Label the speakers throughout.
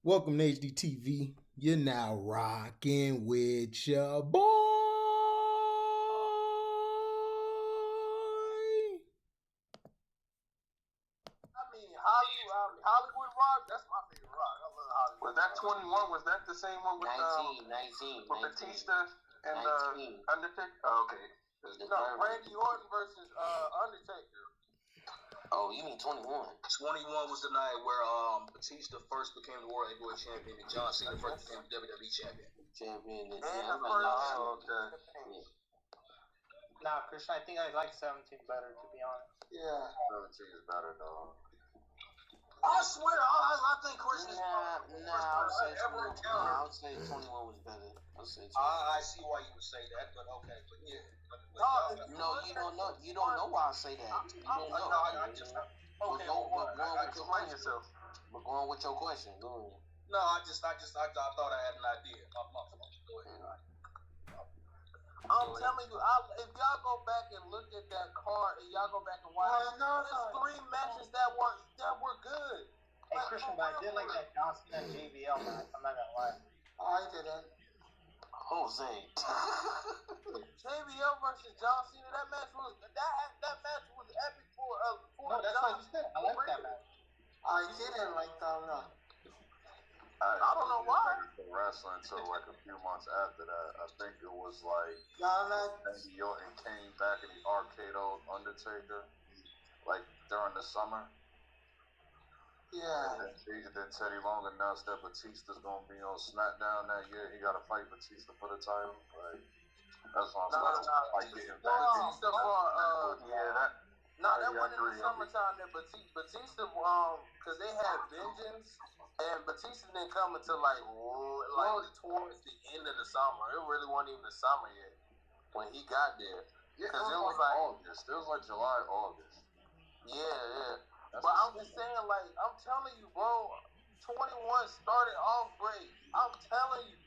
Speaker 1: Welcome to HDTV. You're now rocking with your boy.
Speaker 2: Hollywood Rock, that's my favorite rock. I love Hollywood.
Speaker 3: Was that 21? Was that the same one with
Speaker 4: 19.
Speaker 3: Batista and Undertaker?
Speaker 2: Oh, okay. No, Randy Orton versus Undertaker.
Speaker 4: Oh, you mean 21?
Speaker 2: 21 was the night where Batista first became the World Heavyweight Champion and John Cena first became the WWE Champion.
Speaker 4: And
Speaker 2: the first.
Speaker 3: Okay.
Speaker 5: Nah, Christian, I think I like 17 better, to be honest.
Speaker 2: Yeah.
Speaker 3: 17 is better, though.
Speaker 2: I swear, I think Christian is
Speaker 4: I would say 21 was better.
Speaker 2: I see why you would say that, but okay. But yeah.
Speaker 4: No, you don't know. You don't know why I say that. You don't know.
Speaker 3: Explain yourself.
Speaker 4: But going with your question, go ahead.
Speaker 2: No, I thought I had an idea. Go ahead. I'm telling you, if y'all go back and look at that card, and y'all go back and watch, there's 3 matches that were good.
Speaker 5: Hey, Christian, but I did like that John Cena JBL match. I'm not gonna lie.
Speaker 2: I didn't.
Speaker 4: Jose.
Speaker 2: JBL versus John Cena. That match was epic for
Speaker 5: No, that's
Speaker 2: John.
Speaker 5: what you said. I like that match.
Speaker 2: I didn't like that one. I don't know why.
Speaker 3: Wrestling until like a few months after that. I think it was like Randy Orton came back and he RKO'd Undertaker like during the summer.
Speaker 2: Yeah.
Speaker 3: And then Teddy Long announced that Batista's gonna be on SmackDown that year. He got to fight Batista for the title. Like that's what I'm saying. Like getting back.
Speaker 2: Batista
Speaker 3: that
Speaker 2: wasn't in the summertime. That Batista, because they had Vengeance, and Batista didn't come until like towards the end of the summer. It really wasn't even the summer yet when he got there.
Speaker 3: Yeah, it was like August. It was like July, August.
Speaker 2: Yeah. But I'm just saying, like, I'm telling you, bro, 21 started off great. I'm telling you,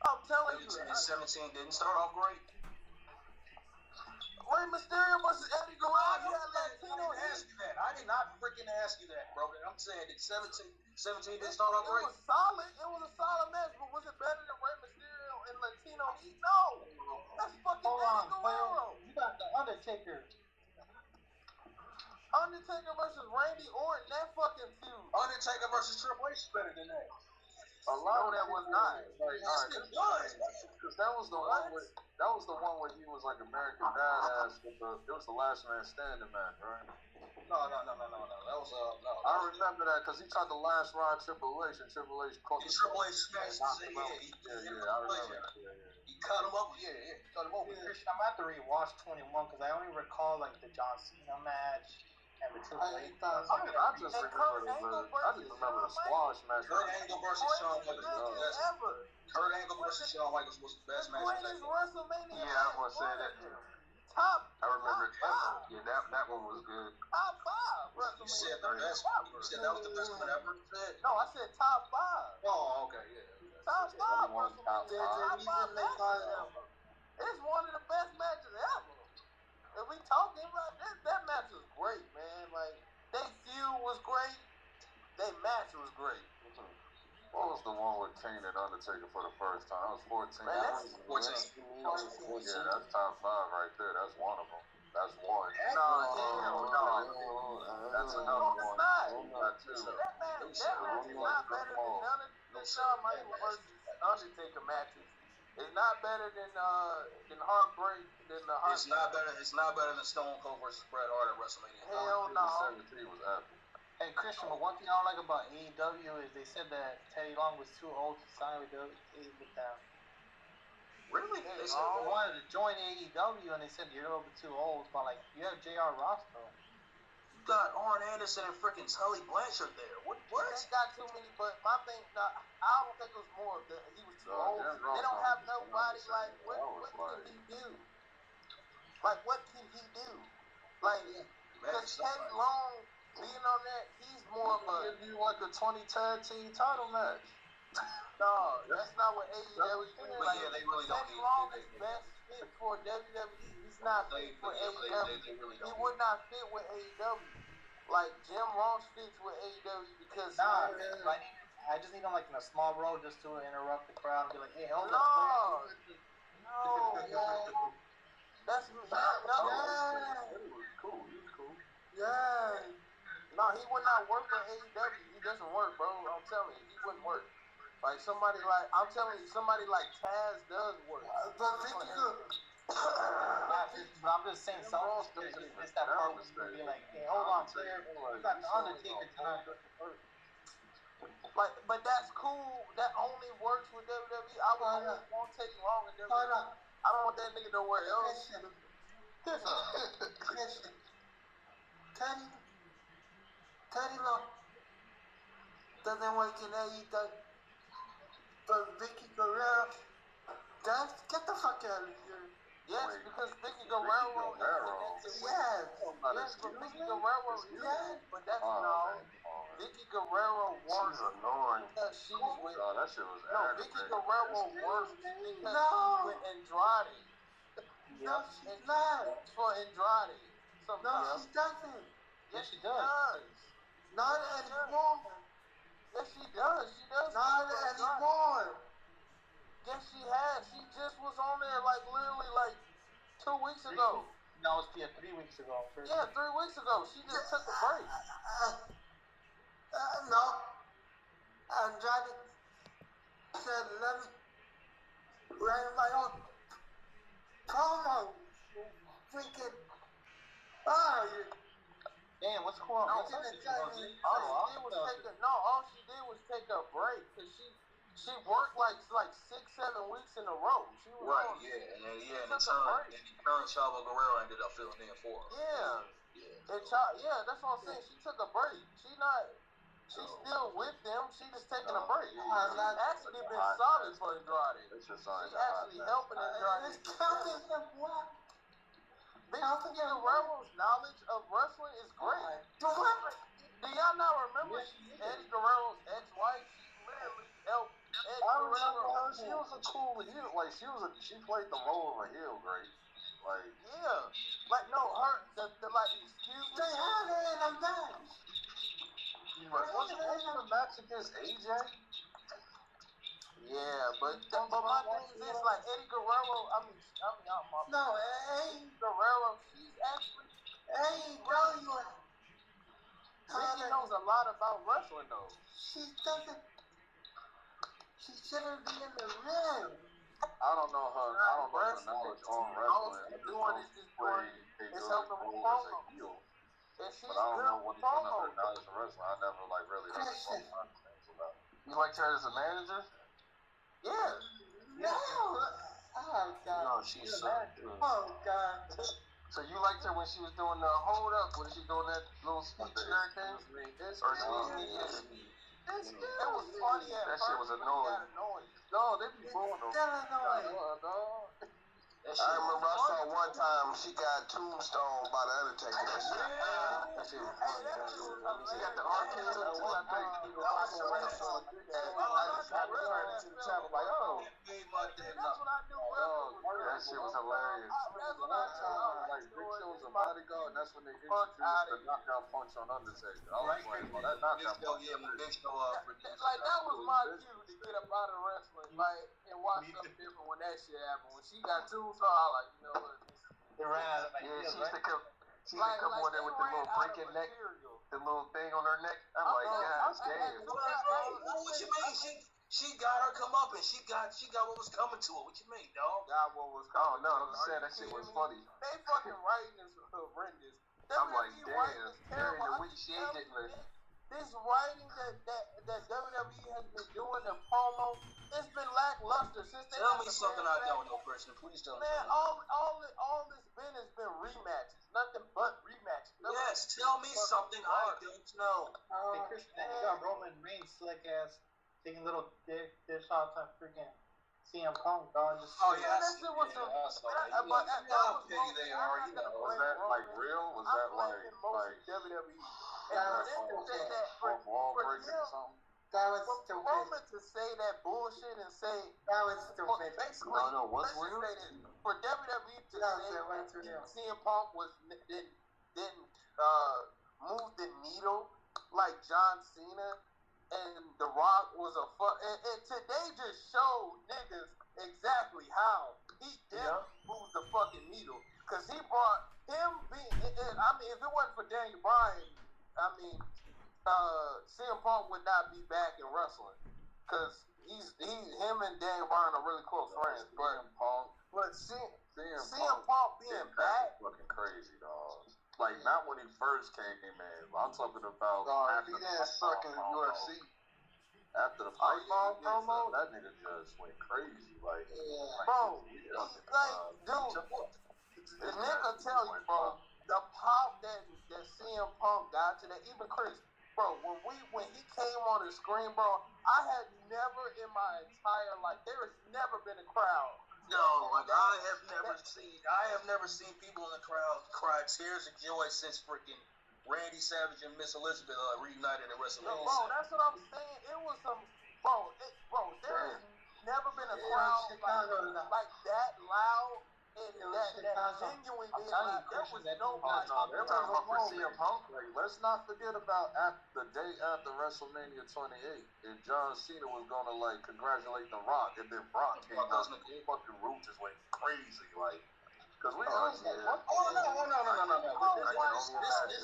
Speaker 2: I'm telling you. 17 didn't start off great. Rey Mysterio versus Eddie Guerrero. I didn't ask you that. I did not freaking ask you that, bro. I'm saying that 17 didn't start off great. It was solid. It was a solid match, but was it better than Rey Mysterio and Latino Heat? No. That's fucking Eddie Guerrero.
Speaker 5: You got the Undertaker.
Speaker 2: Undertaker versus Randy Orton, that fucking feud. Undertaker versus Triple H is better than that.
Speaker 3: A lot of that was not.
Speaker 2: Yes, it was.
Speaker 3: Because that was the one where he was like American Badass. It was the Last Man Standing match, right?
Speaker 2: No. That was no.
Speaker 3: I remember that because he tried to last ride Triple H and Triple H caught the
Speaker 2: Triple H smashed his head.
Speaker 3: I remember that.
Speaker 2: He cut him up. Yeah. Cut him over.
Speaker 5: Christian, I'm gonna have to rewatch 21 because I only recall like the John Cena match. And the Triple H.
Speaker 3: I just remember the squash match.
Speaker 2: Kurt Angle versus Shawn Michaels. Kurt Angle versus Shawn Michaels was the best match. Greatest WrestleMania.
Speaker 3: Yeah, I was gonna say that. I remember. Yeah, that one was good.
Speaker 2: Top 5 WrestleMania. You said the best. You said that was the best one ever. No, I said top 5. Oh, okay, yeah. Top 5 WrestleMania. It's one of the best matches ever. If we talking about that match was great, man. Like, they feud was great. They match was great.
Speaker 3: What was the one with Kane and Undertaker for the first time? That was 14.
Speaker 2: Man, that's 14.
Speaker 3: Yeah, that's top 5 right there. That's one of them. That's one.
Speaker 2: No.
Speaker 3: That's another one.
Speaker 2: That match is not better than none of the Shawn Michaels versus Undertaker matches. It's not better than Heartbreak. It's not better than Stone Cold versus Bret Hart at WrestleMania. Hell no.
Speaker 3: 17 was epic.
Speaker 5: Hey Christian, but one thing I don't like about AEW is they said that Teddy Long was too old to sign with them.
Speaker 2: Really?
Speaker 5: They wanted to join AEW and they said you're a little bit too old. But like you have JR Ross though.
Speaker 2: You got Arn Anderson and freaking Tully Blanchard there. What? They got too many. But my thing, I don't think it was more of that he was too old. They don't have nobody like what can he do? Like what can he do? Like because Teddy Long being on that, he's more of a.
Speaker 3: Give you like a 20 tag team title match.
Speaker 2: No, that's not what AEW do. Like, yeah, they really don't. Teddy Long is best fit for WWE. He's not fit for AEW. He would not fit with AEW. Like Jim Ross fits with AEW because
Speaker 5: I just need him like in a small row just to interrupt the crowd and be like, hey, hold
Speaker 2: No.
Speaker 5: up.
Speaker 2: That's no.
Speaker 3: Yeah. He was cool. He was cool.
Speaker 2: Yeah. No, he would not work for AEW. He doesn't work, bro. I'm telling you, he wouldn't work. Like somebody like I'm telling you, somebody like Taz does work.
Speaker 5: But I'm just saying, someone's going to miss that part where you're going to be like, hey, hold on, player. You got the Undertaker tonight.
Speaker 2: Like, but that's cool. That only works with WWE. I won't take long in WWE. I don't want that nigga nowhere else.
Speaker 5: Teddy Long doesn't work in AEW. But Vicky Guerrero does. Get the fuck out of here.
Speaker 2: Yes, because Vicky Guerrero is connected. Yes, but Vicky Guerrero is. But that's no. Vicky Guerrero works.
Speaker 3: She's annoying.
Speaker 2: She's with.
Speaker 3: Oh, that shit was
Speaker 2: Vicky Guerrero works because she's with Andrade.
Speaker 5: No, she's not.
Speaker 2: For Andrade.
Speaker 5: No, she doesn't.
Speaker 2: Yes, she does.
Speaker 5: Not anymore.
Speaker 2: Yes, she does. She does.
Speaker 5: Not anymore.
Speaker 2: Yes, she has. She just was on there like literally like 2 weeks ago.
Speaker 5: No, it's 3 weeks ago.
Speaker 2: Yeah, 3 weeks ago. She just took a break.
Speaker 5: No. Andrade said, let me write my own promo. Freaking. Damn, what's going on?
Speaker 2: All she did was take a break because she worked like 6-7 weeks in a row. She was
Speaker 4: right, and in turn, Chavo Guerrero ended up filling in for her.
Speaker 2: Yeah, that's what I'm saying. She took a break. She's still with them. She's just taking a break. She's actually been solid for Andrade. She's actually helping Andrade. Vicky Guerrero's knowledge of wrestling is great. Do y'all not remember she's Eddie Guerrero's ex-wife? She literally helped Eddie Guerrero.
Speaker 3: She was a cool heel. Like she played the role of a heel great. Like excuse me.
Speaker 5: They had her in a match.
Speaker 3: Wasn't the match against AJ?
Speaker 2: Yeah, but my thing is like Eddie Guerrero. Eddie Guerrero. She's actually
Speaker 5: AEW.
Speaker 2: Vicky knows a lot about wrestling though.
Speaker 5: She doesn't. She shouldn't be in the ring.
Speaker 3: I don't know her knowledge on wrestling.
Speaker 2: It's helping with promo. And she's
Speaker 3: but I don't know what
Speaker 2: good promo.
Speaker 3: her knowledge of wrestling. I never really heard of things about.
Speaker 2: You liked her as a manager? Yeah.
Speaker 5: No. Oh God.
Speaker 3: No, she's so good.
Speaker 5: Oh God.
Speaker 2: So you liked her when she was doing the hold up? Was she doing that little speech and everything? That was funny. That shit was annoying. No, they be blowing them.
Speaker 4: I remember I saw one time she got tombstone by the Undertaker.
Speaker 2: She got the arcade too, I think. That shit was hilarious.
Speaker 3: Like Big Show was a bodyguard, and that's when they introduced the knockout punch on Undertaker. I was like, that knockout punch.
Speaker 2: Like that was my cue to get up out of wrestling, like and watch something different when that shit happened. When she got two, so I like, you know what?
Speaker 5: They ran out of
Speaker 2: ideas, she used to come on there with the little breaking neck, the little thing on her neck. I'm like, God damn.
Speaker 4: What you mean? She got her come up and she got what was coming to her. What you mean, dog?
Speaker 2: Got what was coming.
Speaker 3: Oh no, I'm saying that shit was funny.
Speaker 2: They fucking writing is horrendous.
Speaker 3: I'm like, damn, during the week she ain't getting it.
Speaker 2: This writing that WWE has been doing, the promo, it's been lackluster since they.
Speaker 4: Tell me something I don't know, person. Please tell me.
Speaker 2: Man, all this been has been rematches, nothing but rematches.
Speaker 4: Yes, tell me something I don't know.
Speaker 5: Hey, Christian, you got Roman Reigns slick ass taking little dish shots on freaking CM Punk, dog.
Speaker 2: That shit was
Speaker 4: but how petty they are, you know.
Speaker 3: Was that like real? Was that like
Speaker 2: WWE?
Speaker 3: wall breaking or something?
Speaker 5: That was
Speaker 2: for
Speaker 5: stupid.
Speaker 2: Roman to say that bullshit and say
Speaker 5: that was stupid.
Speaker 2: Basically,
Speaker 3: what's real?
Speaker 2: For WWE to say CM Punk didn't move the needle like John Cena and The Rock was a fuck. And today just showed niggas exactly how he moved the fucking needle. Because he brought him being. And, I mean, if it wasn't for Daniel Bryan, I mean, CM Punk would not be back in wrestling. Because him and Daniel Bryan are really close friends. But CM Punk being back.
Speaker 3: Fucking crazy, dog. Like, not when he first came in. I'm talking about
Speaker 5: He didn't suck in UFC.
Speaker 3: After the fight promo, that nigga just went crazy. Like,
Speaker 2: bro, dude, the nigga tell you, bro, the pop that CM Punk got today, even Chris, bro, when he came on the screen, bro, I had never in my entire life, there has never been a crowd.
Speaker 4: No, like I have never seen people in the crowd cry tears of joy since freaking Randy Savage and Miss Elizabeth reunited at WrestleMania.
Speaker 2: Bro, that's what I'm saying. It was some, bro, there has never been a crowd like that loud and that genuine. There was nobody.
Speaker 3: They're talking about for CM Punk. Like, let's not forget about the day after WrestleMania 28, and John Cena was gonna like congratulate The Rock, and then Brock came out and the fucking roof just went crazy, like. Because we
Speaker 4: no. This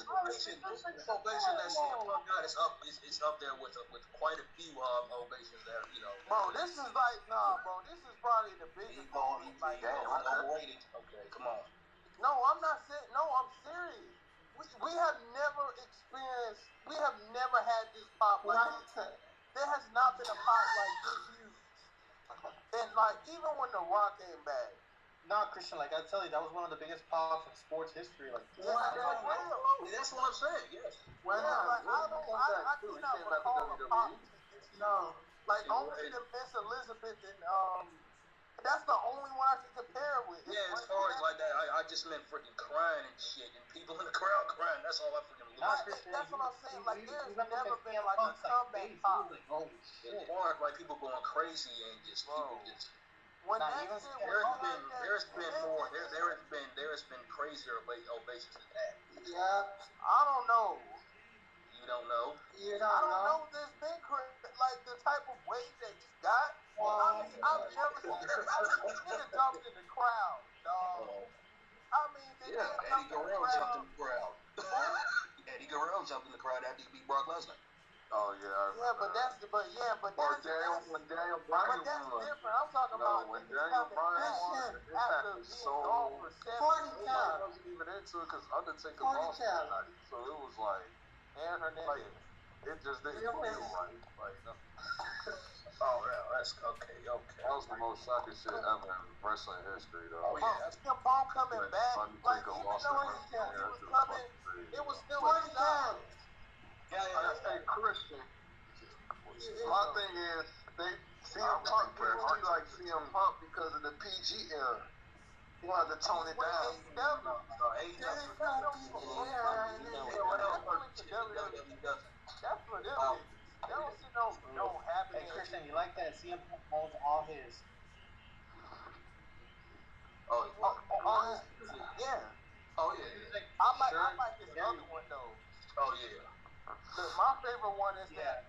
Speaker 4: ovation that CM Punk got is up there with quite a few ovations that
Speaker 2: Bro, this is like bro. This is probably the biggest.
Speaker 4: Overrated. Okay, come on.
Speaker 2: No, I'm not saying. No, I'm serious. We have never experienced. We have never had this pop like this. There has not been a pop like this huge. And like even when The Rock came back.
Speaker 5: Nah, Christian, like I tell you, that was one of the biggest pops in sports history. Like,
Speaker 4: that's what I'm saying. Yes.
Speaker 2: I cannot recall a pop. No, like only the Miss Elizabeth and that's the only one I can compare with.
Speaker 4: Yeah, as far as like that, I just meant freaking crying and shit, and people in the crowd crying. That's all I freaking look.
Speaker 2: That's what I'm saying. Like there's never been like a comeback pop.
Speaker 4: It's hard, like people going crazy and just people just.
Speaker 2: When
Speaker 4: there's been crazier ovations than that.
Speaker 2: Yeah, I don't know.
Speaker 4: You don't know?
Speaker 2: I don't know. There's been like the type of wave that he got. I mean, I've never seen it jumped in the crowd, dog. I mean,
Speaker 4: Eddie Guerrero jumped in the crowd. Eddie Guerrero jumped in the crowd after he beat Brock Lesnar.
Speaker 3: Oh yeah.
Speaker 2: But that's different. I'm talking about
Speaker 3: when Daniel Bryan won, it happened so.
Speaker 2: 40 times.
Speaker 3: Wasn't even into it because Undertaker lost that night, so it was like,
Speaker 2: like
Speaker 3: it just didn't feel right. Like,
Speaker 4: oh yeah, that's okay.
Speaker 3: That was the most shocking shit ever in wrestling history, though.
Speaker 4: Oh yeah.
Speaker 2: CM Punk coming back, like even though he was coming, it was still a shock.
Speaker 5: Hey, Christian. My thing is, CM Punk can't be like CM Punk because of the PG era. He wanted to tone it down.
Speaker 2: That's for them. They don't see no happening.
Speaker 5: Hey, Christian, you like that? CM Punk owns all his.
Speaker 2: Yeah.
Speaker 4: Oh yeah.
Speaker 2: I like this other one though.
Speaker 4: Oh yeah.
Speaker 2: My favorite one is that.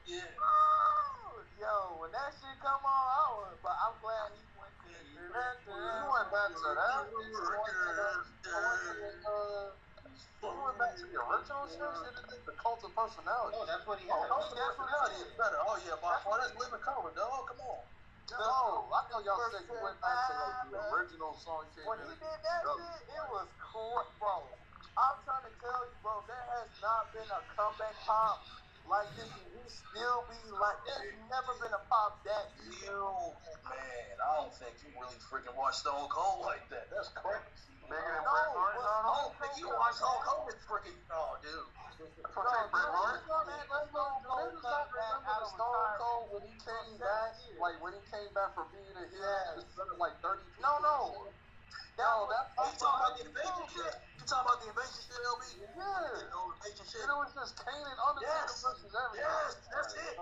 Speaker 4: Yeah.
Speaker 2: Yo, when that shit come on, but I'm glad he went to.
Speaker 5: He went back to that. He went back to the original shit. The Cult of Personality.
Speaker 2: Oh, that's what he had.
Speaker 5: Cult of Personality is better.
Speaker 4: Oh yeah, by far that's living cover, dog. Come on.
Speaker 5: No, I know y'all said you went back to like the original song.
Speaker 2: When he did that shit, it was bro. I'm trying to tell you, bro, there has not been a comeback pop like this, and we still be like, there's never been a pop that
Speaker 4: Yo, man, I don't think you really freaking watch Stone Cold like that. That's crazy.
Speaker 2: I don't think
Speaker 4: you watch Hulk Hogan freaking. Oh, dude.
Speaker 2: Let's go
Speaker 5: Stone Cold when he came back, like when he came back from being a heel, like 30 people.
Speaker 2: No.
Speaker 4: You talking about the invasion shit? You talking about the invasion shit, LB?
Speaker 5: Yeah.
Speaker 4: The invasion shit.
Speaker 5: And it was just Kane and Undertaker versus everything.
Speaker 4: Yes, that's it.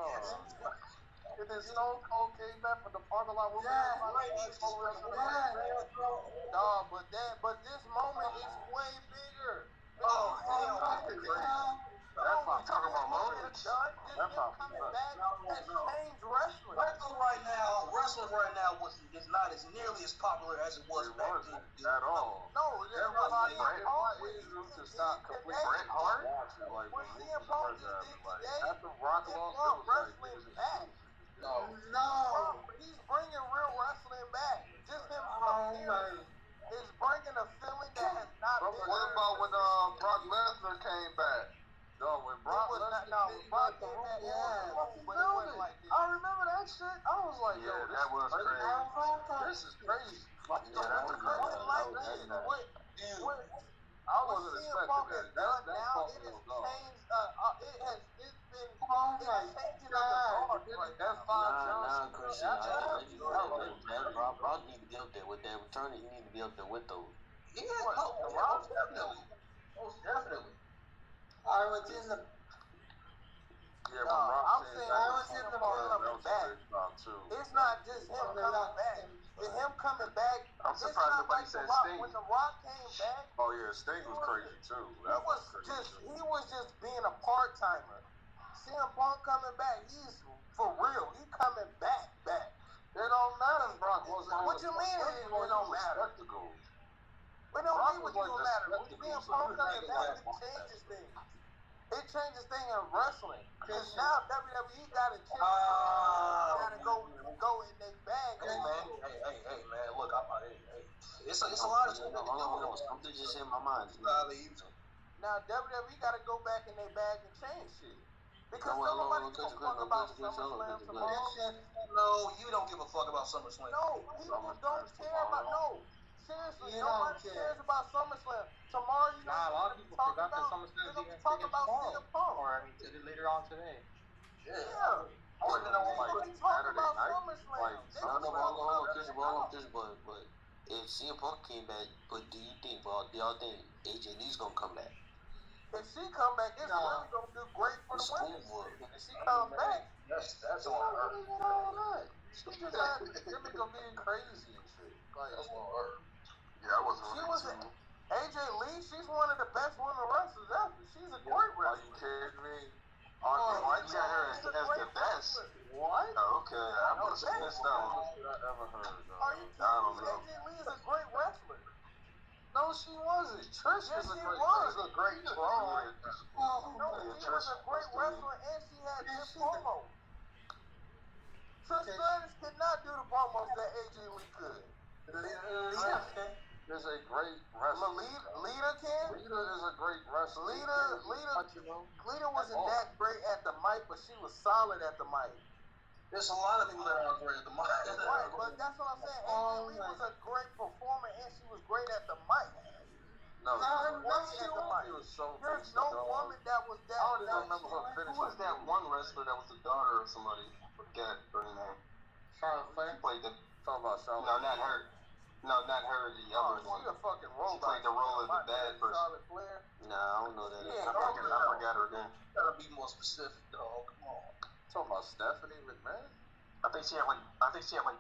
Speaker 5: And then Stone Cold came back from the parking lot.
Speaker 2: But this moment is way bigger.
Speaker 4: Oh, hell.
Speaker 5: coming back has changed wrestling.
Speaker 4: Wrestling right now is not as nearly as popular as it was back then.
Speaker 3: At all.
Speaker 5: No,
Speaker 3: Everybody
Speaker 5: Bret Hart
Speaker 3: to stop completely. Bret Hart? Like,
Speaker 5: when CM Punk just did today,
Speaker 3: after Rock
Speaker 5: it
Speaker 3: lost,
Speaker 5: brought
Speaker 3: it was
Speaker 5: wrestling back.
Speaker 2: No.
Speaker 5: He's bringing real wrestling back. Just him appearing is bringing a feeling that has not been. What about when Brock Lesnar came back? No, when Brock Lesnar came back, the room wasn't like this. I remember that shit. I was like, yo, that was crazy. This is crazy. I wasn't expecting that. That's now it has changed. It's been changing the guard.
Speaker 6: Nah, Christian. Brock need to be up there with that return. He need to be up there with those.
Speaker 4: Yeah, most definitely.
Speaker 2: I was in the.
Speaker 3: Yeah, but Rock said
Speaker 2: I was in the
Speaker 5: coming back. It's not just him coming back. It's him coming back.
Speaker 3: I'm surprised nobody said Sting.
Speaker 5: When The Rock came back,
Speaker 3: Oh yeah, Sting was crazy too.
Speaker 5: he was just being a part timer. CM Punk coming back, he's for real. He coming back. It don't matter if Brock wasn't. What you mean it don't matter? It don't mean what you don't matter. When CM Punk coming back, it changes things. It changes things in wrestling. Because now WWE got a chance. Gotta go in their bag.
Speaker 4: Hey man, look, it's a lot of shit that
Speaker 6: Something just in my mind.
Speaker 5: Now WWE gotta go back in their bag and change shit. Because nobody gives a fuck about SummerSlam tomorrow.
Speaker 4: No, you don't give a fuck about SummerSlam.
Speaker 5: No, people don't care about seriously, nobody cares about SummerSlam. Tomorrow you
Speaker 7: a lot of people forgot that SummerSlam is even
Speaker 5: talking about CM Punk.
Speaker 7: Or later on today.
Speaker 5: Yeah. Nobody talking about SummerSlam.
Speaker 6: But if CM Punk came back, but do y'all think AJ Lee's gonna come back?
Speaker 5: If she come back, it's really gonna do great for the women. If she come back,
Speaker 4: that's on her.
Speaker 5: She just had Jimmy gonna be crazy and shit. Like,
Speaker 4: that's on her.
Speaker 3: Yeah, I wasn't.
Speaker 5: AJ Lee, she's one of the best women wrestlers ever. She's a great wrestler.
Speaker 3: Are you kidding me? I got her as the best.
Speaker 5: What?
Speaker 3: Oh, okay, I must have missed that one. I ever heard.
Speaker 5: Are you kidding me? AJ Lee is a great wrestler. No, she wasn't. Trish is a great troll. No, she was a great wrestler and she had good promos. Trish Stratus could not do the promos that AJ Lee could. Is a great wrestler. Lita can? Lita is a great wrestler. Lita wasn't that great at the mic, but she was solid at the mic.
Speaker 4: There's a lot of people that aren't great at the mic.
Speaker 5: Right, but that's what I'm saying. AJ Lee was a great performer and she was great at the mic.
Speaker 3: No,
Speaker 5: There's no woman that was that.
Speaker 3: I don't even remember her finish. Who was that one wrestler that was the daughter of somebody? Forget her name.
Speaker 7: Charlotte Flair?
Speaker 3: She played talking about Charlotte.
Speaker 6: No, not her. No, not her. The other one.
Speaker 5: She a fucking robot.
Speaker 6: She played the role of the bad person.
Speaker 5: Charlotte Flair.
Speaker 6: Nah, I don't know that.
Speaker 5: Yeah,
Speaker 6: I forgot her name.
Speaker 4: You gotta be more specific, dog. Come on.
Speaker 3: Talking about Stephanie McMahon.
Speaker 2: I think she had like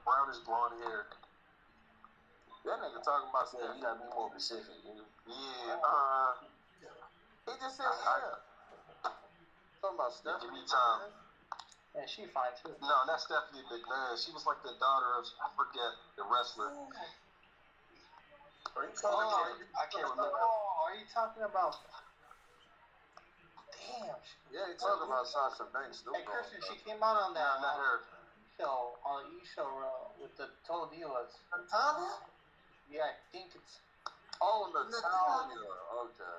Speaker 2: brownish blonde hair.
Speaker 5: That nigga talking about
Speaker 6: Yeah, you gotta be more specific.
Speaker 2: Yeah.
Speaker 5: He just said yeah. Talking about
Speaker 2: Give
Speaker 5: Stephanie.
Speaker 2: me time.
Speaker 7: Yeah, she fine too.
Speaker 2: No, not Stephanie McMahon. She was like the daughter of, I forget, the wrestler.
Speaker 4: Are you talking
Speaker 2: I can't remember.
Speaker 7: Oh, are you talking about? Damn.
Speaker 3: Yeah, he talking about Sasha Banks.
Speaker 7: Hey, Christian, she came out on that
Speaker 2: Not her.
Speaker 7: show, on the E-show with the Total Divas.
Speaker 2: Natalia?
Speaker 7: Yeah, I think it's...
Speaker 3: Oh, Natalia. Okay.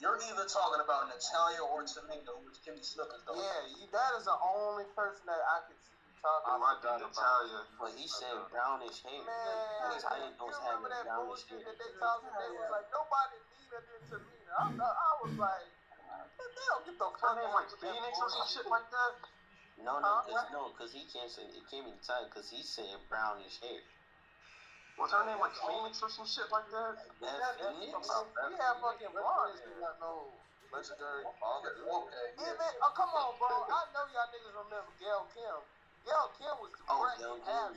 Speaker 4: You're either talking about Natalia or Tamina, which Kimmy Snuka's daughter.
Speaker 5: Yeah, that is the only person that I can see you talking
Speaker 2: I might be
Speaker 5: about.
Speaker 2: Natalia.
Speaker 6: But he said brownish hair.
Speaker 5: Man,
Speaker 6: Natalia don't
Speaker 5: you
Speaker 6: have
Speaker 5: remember that
Speaker 6: brownish
Speaker 5: bullshit
Speaker 6: hair.
Speaker 5: that they talking? They was like, nobody neater than Tamina. I was like, they don't get the fuck
Speaker 2: Her name
Speaker 5: out
Speaker 2: like
Speaker 5: of
Speaker 2: Phoenix or some shit like that?
Speaker 6: No, cause he can't say it came in time because he's saying brownish hair.
Speaker 2: Was her name like Phoenix or some shit like that?
Speaker 6: That's Phoenix.
Speaker 5: We have fucking blonde.
Speaker 3: We got no legendary father.
Speaker 4: Okay.
Speaker 5: Even, come on, bro. I know y'all niggas remember Gail Kim. Gail Kim was
Speaker 6: Oh,
Speaker 5: great.
Speaker 6: Gail Kim,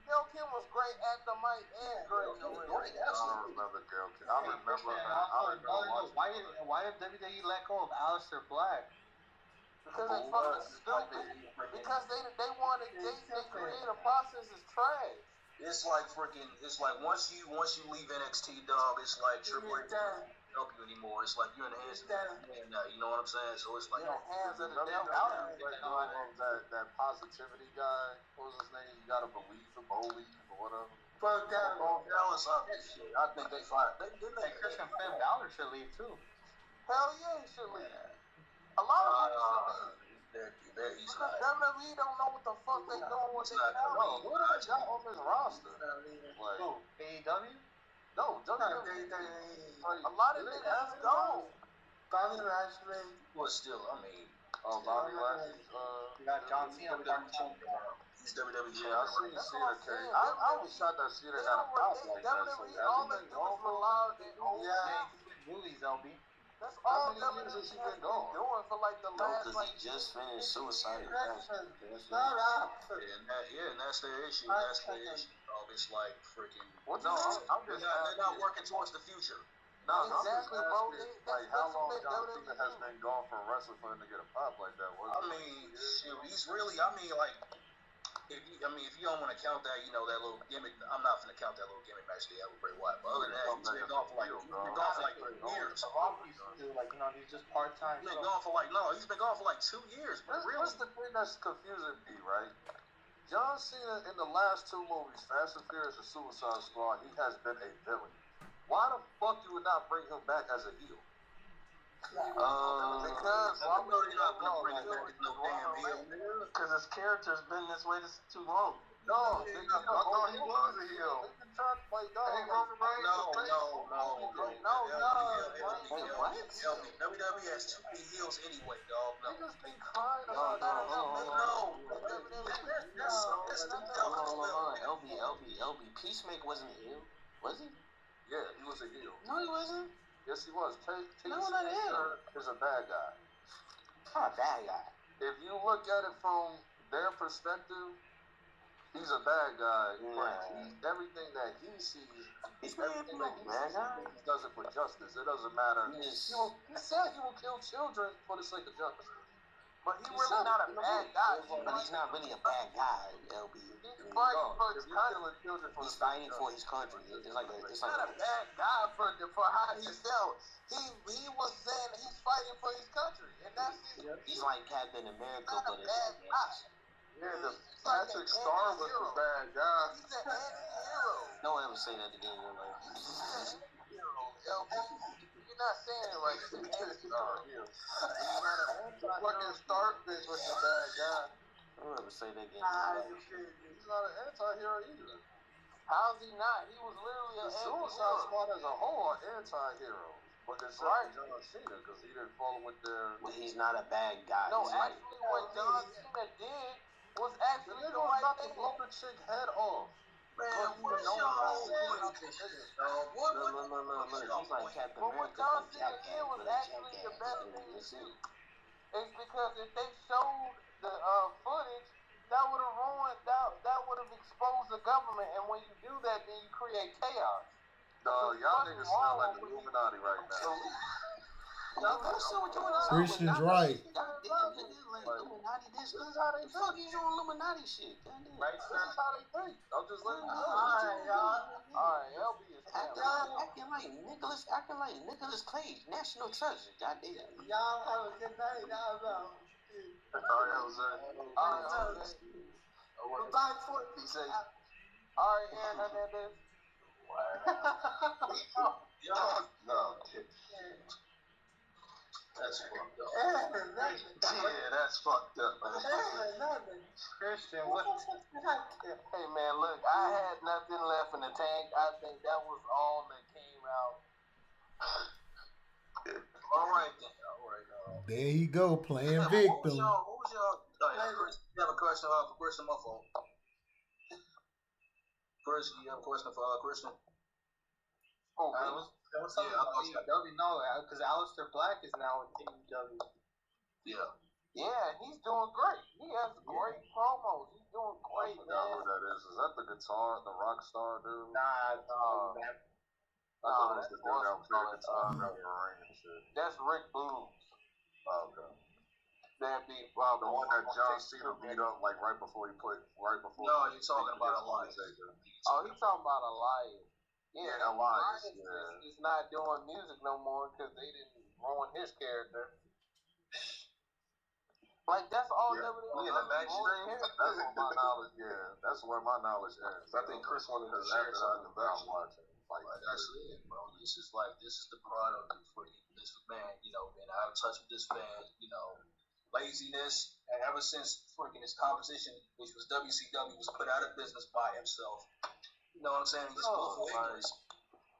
Speaker 5: Gail Kim was great at the mic and great in the ring.
Speaker 3: I don't remember Gail Kim. I remember her.
Speaker 7: Why did WWE let go of Aleister Black?
Speaker 5: Because they fucking stupid. Because they create a process is trash.
Speaker 4: It's like once you leave NXT, dog, it's like Triple H doesn't help you anymore. It's like you're in the hands of the man now. You know what I'm saying? So it's like
Speaker 5: You're in the hands of the devil.
Speaker 3: That positivity guy. What was his name? You gotta believe him, believe or whatever.
Speaker 5: Fuck that.
Speaker 4: Dallas up this shit. I think they fired.
Speaker 7: Hey, Christian Finn Balor should leave too.
Speaker 5: Hell yeah, he should leave. A lot of people should leave.
Speaker 4: He's
Speaker 5: Because
Speaker 4: not.
Speaker 5: WWE don't know what the fuck they doing with their
Speaker 3: No,
Speaker 5: talent.
Speaker 3: who do they got on this roster? Like,
Speaker 7: Who? AEW?
Speaker 3: no,
Speaker 5: A lot of niggas is gone.
Speaker 2: Bobby Lashley.
Speaker 4: Well, still, I mean,
Speaker 3: Bobby Lashley.
Speaker 7: You got John Cena.
Speaker 4: he's WWE.
Speaker 3: Yeah, I seen
Speaker 5: That's
Speaker 3: Cena
Speaker 5: what I'm
Speaker 3: carry.
Speaker 5: saying.
Speaker 3: I was shocked that Cena
Speaker 5: They
Speaker 3: had a
Speaker 5: don't
Speaker 3: pop
Speaker 5: really-
Speaker 3: like that. So
Speaker 5: WWE, all they do is rely on their own
Speaker 2: Yeah.
Speaker 7: Movies, LB.
Speaker 5: That's all
Speaker 3: How many years has he
Speaker 5: WWE has
Speaker 3: been
Speaker 5: been
Speaker 3: gone?
Speaker 5: doing for like the
Speaker 6: No,
Speaker 5: last
Speaker 6: because
Speaker 5: like
Speaker 6: he just finished Suicide.
Speaker 2: Shut up.
Speaker 4: And that's their issue. That's their issue. Dog. It's like freaking.
Speaker 3: What
Speaker 5: No,
Speaker 3: I'm
Speaker 4: They're
Speaker 3: just
Speaker 4: not
Speaker 3: asking.
Speaker 4: working towards the future.
Speaker 3: No, I'm just
Speaker 5: Exactly, bro.
Speaker 3: asking,
Speaker 5: That's
Speaker 3: like, how long
Speaker 5: what
Speaker 3: John
Speaker 5: WWE
Speaker 3: Cena has been gone from wrestling for him to get a pop like that?
Speaker 4: I mean, shoot, he's really. I mean, like, if you don't want to count that, you know, that little gimmick. I'm not gonna count that little gimmick match they had with Bray Wyatt. But other than that, he's been gone for like 3 years.
Speaker 7: The Rock used to do, like, these just part-time
Speaker 4: He's been
Speaker 7: shows.
Speaker 4: gone for like 2 years. But really,
Speaker 3: What's the thing that's confusing me, right? John Cena in the last 2 movies, Fast and Furious and Suicide Squad, he has been a villain. Why the fuck you would not bring him back as a heel?
Speaker 5: because
Speaker 4: I know they're not gonna bring it back as no damn heel.
Speaker 5: because his character's been this way too long.
Speaker 3: No, I thought he was a heel. They've been trying to play dog.
Speaker 4: WWE has too many heels anyway, dog. No.
Speaker 3: Niggas be crying
Speaker 6: No,
Speaker 3: about
Speaker 6: LB. Peacemaker wasn't a heel, was he?
Speaker 3: Yeah, he was a heel.
Speaker 6: No, he wasn't.
Speaker 3: Yes, he was.
Speaker 6: No, not him.
Speaker 3: Is a bad guy.
Speaker 6: Not a bad guy.
Speaker 3: If you look at it from their perspective, he's a bad guy. But everything that he sees,
Speaker 6: He's not a bad guy.
Speaker 3: he does it for justice. It doesn't matter.
Speaker 6: He just-
Speaker 3: He said he will kill children for the sake of justice.
Speaker 5: But he's really not a bad guy.
Speaker 6: But he's not really a bad guy, LB.
Speaker 5: He's fighting for his
Speaker 3: If you're
Speaker 5: country.
Speaker 3: killing children for
Speaker 6: He's
Speaker 3: the sake of
Speaker 6: fighting for his country. It's like
Speaker 5: He's not a bad guy for how he felt. He was saying he's fighting for his country, and that's it.
Speaker 6: he's like Captain America,
Speaker 5: He's not
Speaker 6: but
Speaker 5: a
Speaker 6: it's
Speaker 5: bad guy.
Speaker 3: Yeah, Patrick Star was a bad guy.
Speaker 5: He's an anti-hero.
Speaker 6: don't ever say that again in your life.
Speaker 5: You're not saying it right. He's an anti-hero.
Speaker 3: Fucking Stark bitch was a bad guy.
Speaker 6: Don't ever say that again in your life.
Speaker 3: He's not an anti-hero either.
Speaker 5: How's he not? He was literally
Speaker 3: The
Speaker 5: an
Speaker 3: Suicide
Speaker 5: anti-hero.
Speaker 3: Squad as a whole are anti-hero. But except for John Cena, because he didn't follow with their...
Speaker 6: But he's not a bad guy.
Speaker 5: No,
Speaker 6: He's like,
Speaker 5: actually, what John Cena did was
Speaker 3: The
Speaker 5: actually
Speaker 3: nigga
Speaker 5: the
Speaker 3: was
Speaker 5: right
Speaker 3: about to
Speaker 5: thing.
Speaker 3: blow the chick head off.
Speaker 4: Man, what's
Speaker 3: No,
Speaker 4: your
Speaker 3: no,
Speaker 4: whole point of this shit, dog? What?
Speaker 6: look. He's like Captain
Speaker 5: But what
Speaker 6: America,
Speaker 5: John
Speaker 6: but
Speaker 5: Cena
Speaker 6: jackass,
Speaker 5: did was
Speaker 6: but a
Speaker 5: actually the
Speaker 6: jackass.
Speaker 5: best thing
Speaker 6: That's
Speaker 5: to
Speaker 6: it.
Speaker 5: do. It's because if they showed the footage, that would have ruined, that would have exposed the government, and when you do that, then you create chaos.
Speaker 3: Y'all niggas sound like the Illuminati right now.
Speaker 1: Christian's right.
Speaker 6: Goddamn, nigga, like Illuminati this, this how they fuck you on Illuminati shit. Goddamn.
Speaker 3: Right, this is how they think. I'm just letting you know.
Speaker 5: Alright, LB is
Speaker 6: Acting like Nicholas Cage, National Treasure. Goddamn.
Speaker 2: Y'all have a good night.
Speaker 3: Alright, Jose.
Speaker 5: Alright,
Speaker 2: Goodbye, Fort.
Speaker 3: Be safe.
Speaker 5: Aaron Hernandez.
Speaker 3: No.
Speaker 4: That's fucked up.
Speaker 3: Yeah, that's fucked up, man.
Speaker 7: Christian, what?
Speaker 5: Hey man, look, I had nothing left in the tank. I think that was all that came out.
Speaker 4: All right then.
Speaker 1: There you go, playing
Speaker 4: What was
Speaker 1: victim.
Speaker 4: y'all? Chris, you have a question for Christian? My fault. Chris, you have a question for Christian?
Speaker 5: Oh,
Speaker 7: There was something about AEW, no, because Aleister Black is now with AEW.
Speaker 4: Yeah.
Speaker 5: Yeah, he's doing great. He has great promos. He's doing great,
Speaker 3: I forgot who that is. Is that the guitar, the rock star dude?
Speaker 2: Nah,
Speaker 3: I thought it was the dude that played guitar that was ring and shit.
Speaker 5: That's Rick Boogs.
Speaker 3: Oh, okay.
Speaker 5: That'd be
Speaker 3: The one that John Cena beat up like right before.
Speaker 4: No, you're talking about Elias.
Speaker 5: Oh, he's talking about Elias.
Speaker 3: Yeah, Elias.
Speaker 5: Is not doing music no more because they didn't ruin his character. Like that's all WWE.
Speaker 4: Yeah, the match stream.
Speaker 3: That's my knowledge. Yeah, that's where my knowledge ends.
Speaker 4: I think Chris wanted to share something about
Speaker 3: watching. Like
Speaker 4: that's it, bro. This is the product for this man. You know, being out of touch with this fan. You know, laziness. And ever since freaking his competition, which was WCW, was put out of business by himself. You know what I'm saying? He's willful ignorance.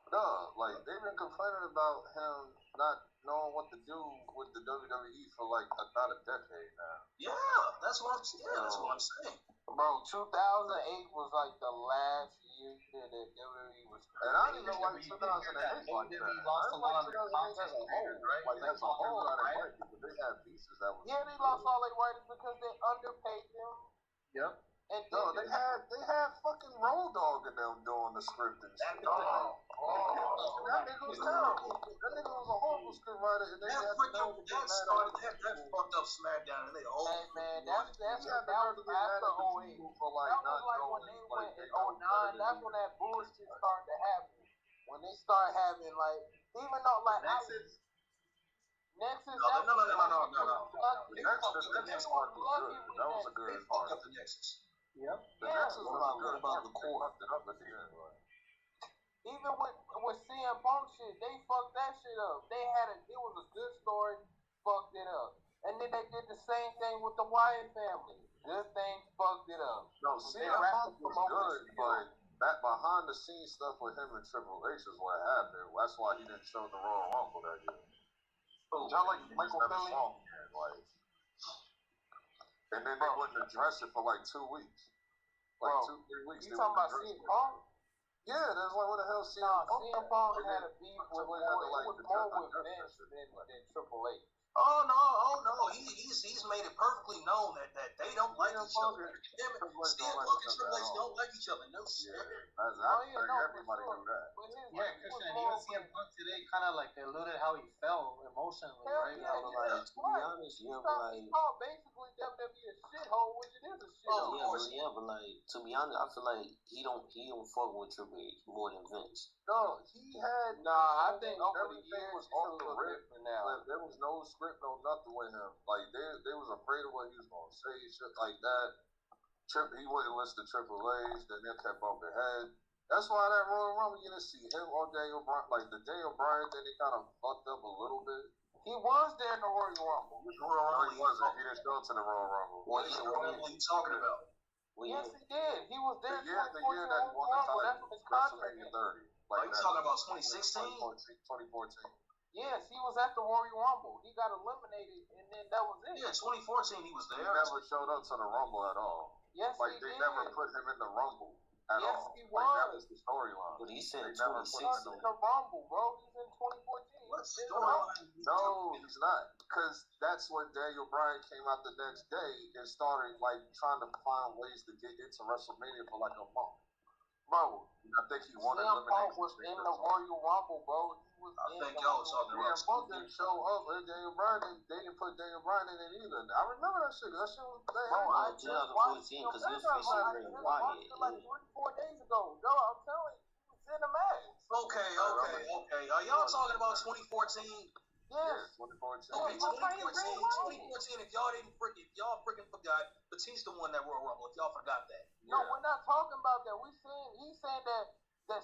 Speaker 3: No, like they've been complaining about him not knowing what to do with the WWE for like about a decade now.
Speaker 4: Yeah, that's what I'm saying.
Speaker 5: Bro, 2008 was like the last year that WWE was.
Speaker 3: And I didn't know like 2008 like that.
Speaker 2: WWE lost a lot of their content,
Speaker 3: right? Like as a whole, I didn't like it, but they had pieces that was.
Speaker 5: Yeah, they lost all their writers because they underpaid them.
Speaker 2: Yep.
Speaker 5: And
Speaker 3: no, they had fucking Road Dogg in them doing the script and shit. That nigga was terrible. That nigga was a horrible script writer, and they had to know to get mad at him.
Speaker 4: That fucked up SmackDown, and they
Speaker 5: Hey man, that was after 08.
Speaker 3: For like
Speaker 5: that was like when they went in 09. That's when that bullshit started to happen. When they start having like, even though like Nexus.
Speaker 4: No.
Speaker 3: The Nexus part was good. That was a good part.
Speaker 4: The Nexus.
Speaker 3: Yep. The Nexus was good.
Speaker 6: About the core.
Speaker 5: Even with CM Punk shit, they fucked that shit up. It was a good story, fucked it up. And then they did the same thing with the Wyatt family. Good things fucked it up.
Speaker 3: No, CM Punk was good, but that behind the scenes stuff with him and Triple H is what happened. That's why he didn't show the Royal Rumble that year. Y'all like Michael Finley? And then they wouldn't address it for like 2 weeks. Like 2-3 weeks.
Speaker 5: You talking about CM Punk?
Speaker 3: Yeah, that's like, what the hell CM Punk?
Speaker 5: CM Punk had a beef with more with Vince than Triple H.
Speaker 4: Oh no! He's made it perfectly known that they don't like each other. CM Punk and Triple H don't like each other. No shit.
Speaker 3: Everybody knew that.
Speaker 2: Yeah, Christian, even CM Punk today kind of like alluded how he felt emotionally, right?
Speaker 6: Like, to be honest, yeah, but like,
Speaker 5: he called basically WWE a shithole, which it is a shithole.
Speaker 6: Yeah, but like, to be honest, I feel like he don't fuck with Triple H more than Vince.
Speaker 3: No, he had.
Speaker 5: I think over the years
Speaker 3: was off the rip now. There was no script, no nothing with him. Like they was afraid of what he was gonna say, shit like that. He wouldn't listen to Triple H, then they kept bumping head. That's why that Royal Rumble, you didn't see him or Daniel Bryan. Like the Daniel Bryan thing, he kind of fucked up a little bit.
Speaker 5: He was there in the Royal Rumble.
Speaker 3: No, he wasn't. He didn't go to the Royal Rumble.
Speaker 4: What are you talking about?
Speaker 5: Yes, he did. He was there.
Speaker 3: The year that he won the title.
Speaker 5: That's what his contract is.
Speaker 3: 30.
Speaker 4: Are you talking about 2016?
Speaker 3: 2014.
Speaker 5: Yes, he was at the Royal Rumble. He got eliminated, and then that was it.
Speaker 4: Yeah, 2014 he was there.
Speaker 3: He never showed up to the Rumble at all.
Speaker 5: Yes,
Speaker 3: like
Speaker 5: he
Speaker 3: they
Speaker 5: did.
Speaker 3: never put him in the Rumble at all.
Speaker 5: Yes, he was.
Speaker 3: Like that was the storyline.
Speaker 6: But he said
Speaker 5: 2016. He's in the Rumble, bro. He's in 2014.
Speaker 4: What storyline?
Speaker 3: No, he's not. Because that's when Daniel Bryan came out the next day and started like trying to find ways to get into WrestleMania for like a month. Bro, I think he wanted
Speaker 5: CM Punk was in the Royal Rumble, bro.
Speaker 4: I think y'all was talking about.
Speaker 3: CM Punk didn't show up, and Daniel Bryan they didn't put Daniel Bryan in it either. I remember that shit. That shit was bad.
Speaker 5: Bro, I just watched
Speaker 6: 2014 because he was facing Bray Wyatt.
Speaker 5: Like 3-4 days ago. No, I'm telling you, he was in the match.
Speaker 4: Okay. Are y'all talking about 2014?
Speaker 5: Yes.
Speaker 3: 2014.
Speaker 4: Okay, 2014. If y'all freaking forgot, Batista won that Royal Rumble. If y'all forgot that.
Speaker 5: No, we're not talking about that. He's saying that